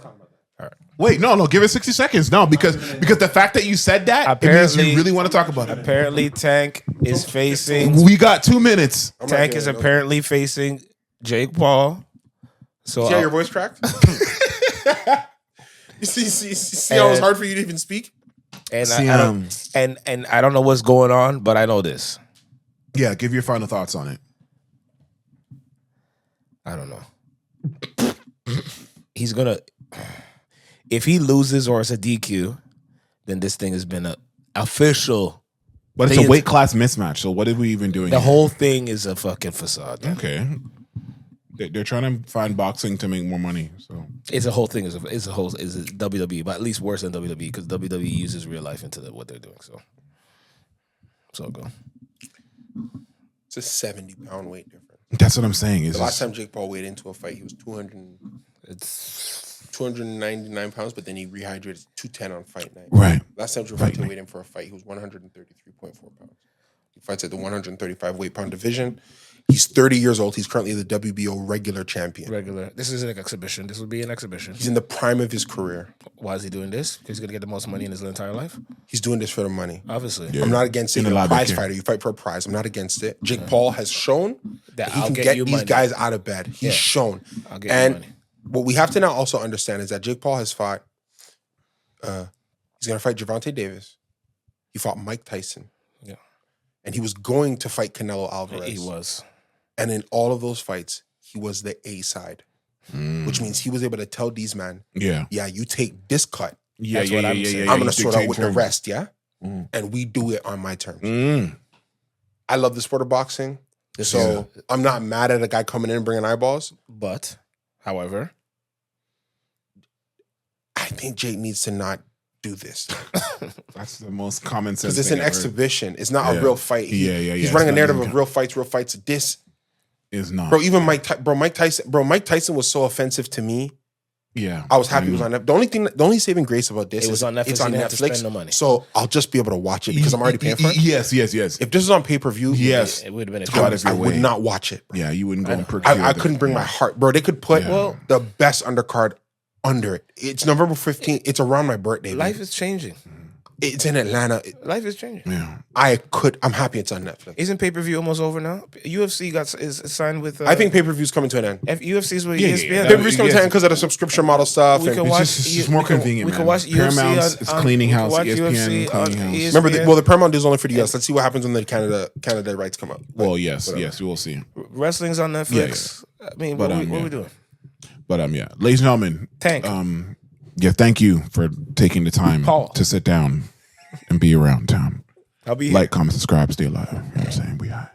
Wait, no, give it 60 seconds. No, because the fact that you said that, it means you really want to talk about it. Apparently, Tank is facing. We got 2 minutes. Tank is apparently facing Jake Paul. So see how your voice cracked? You see how it's hard for you to even speak? And I don't know what's going on, but I know this. Yeah, give your final thoughts on it. I don't know. He's gonna. If he loses or it's a DQ, then this thing has been official. But it's a weight class mismatch. So what are we even doing? The whole thing is a fucking facade. Okay, they're trying to find boxing to make more money. So it's a whole thing. Is a WWE, but at least worse than WWE because WWE uses real life into what they're doing. So go. It's a 70-pound weight difference. That's what I'm saying. The last time Jake Paul weighed into a fight, he was 299 pounds, but then he rehydrated 210 on fight night. Right. Last time Gervonta weighed in for a fight, he was 133.4 pounds. He fights at the 135 weight pound division. He's 30 years old. He's currently the WBO regular champion. This is an exhibition. This will be an exhibition. He's in the prime of his career. Why is he doing this? Because he's going to get the most money in his entire life? He's doing this for the money. Obviously. Yeah. I'm not against it. You're a prize fighter. You fight for a prize. I'm not against it. Jake Paul has shown that he can get these guys out of bed. He's shown. I'll get you money. What we have to now also understand is that Jake Paul has fought, he's going to fight Gervonta Davis. He fought Mike Tyson. Yeah. And he was going to fight Canelo Alvarez. He was. And in all of those fights, he was the A side, which means he was able to tell these men, yeah, you take this cut. Yeah, That's what I'm saying. I'm going to sort out with the rest, yeah? And we do it on my terms. I love the sport of boxing. So I'm not mad at a guy coming in and bringing eyeballs. But, however, I think Jake needs to not do this. That's the most common sense. Because it's an exhibition. It's not a real fight. He's running a narrative of real fights. This is not. Bro, even Mike Tyson was so offensive to me. Yeah. I was happy it was on Netflix. The only saving grace about this is on Netflix. It's on Netflix. To spend no money. So I'll just be able to watch it because I'm already paying for it. Yes. If this was on pay-per-view, it would have been I would not watch it. Bro. Yeah, you wouldn't go and procure I couldn't bring my heart. Bro, they could put the best undercard under it. It's November 15th. It's around my birthday. Life is changing. It's in Atlanta. Life is changing. Yeah, I'm happy it's on Netflix. Isn't pay-per-view almost over now? UFC is signed with. I think pay-per-view's coming to an end. UFC's with ESPN. Pay-per-view's coming to an end because of the subscription model stuff. We can watch. It's just more convenient. We can watch Paramount's UFC cleaning house. UFC cleaning house. Remember, the Paramount is only for the US. Let's see what happens when the Canada rights come up. Well, yes, we will see. Wrestling's on Netflix. Yeah. I mean, what are we doing? But ladies and gentlemen, Tank. Thank you for taking the time to sit down and be around town. I'll be like, comment, subscribe, stay alive. You know what I'm saying? We high.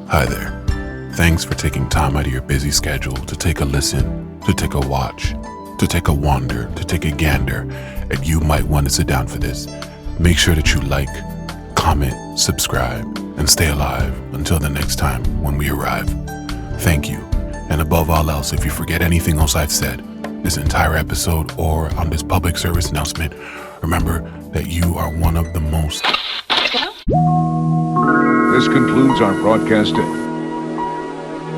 Hi there. Thanks for taking time out of your busy schedule to take a listen, to take a watch, to take a wander, to take a gander, and you might want to sit down for this. Make sure that you like, comment, subscribe, and stay alive until the next time when we arrive. Thank you. And above all else, if you forget anything else I've said, this entire episode or on this public service announcement, remember that you are one of the most. This concludes our broadcast.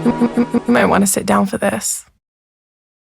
You might want to sit down for this.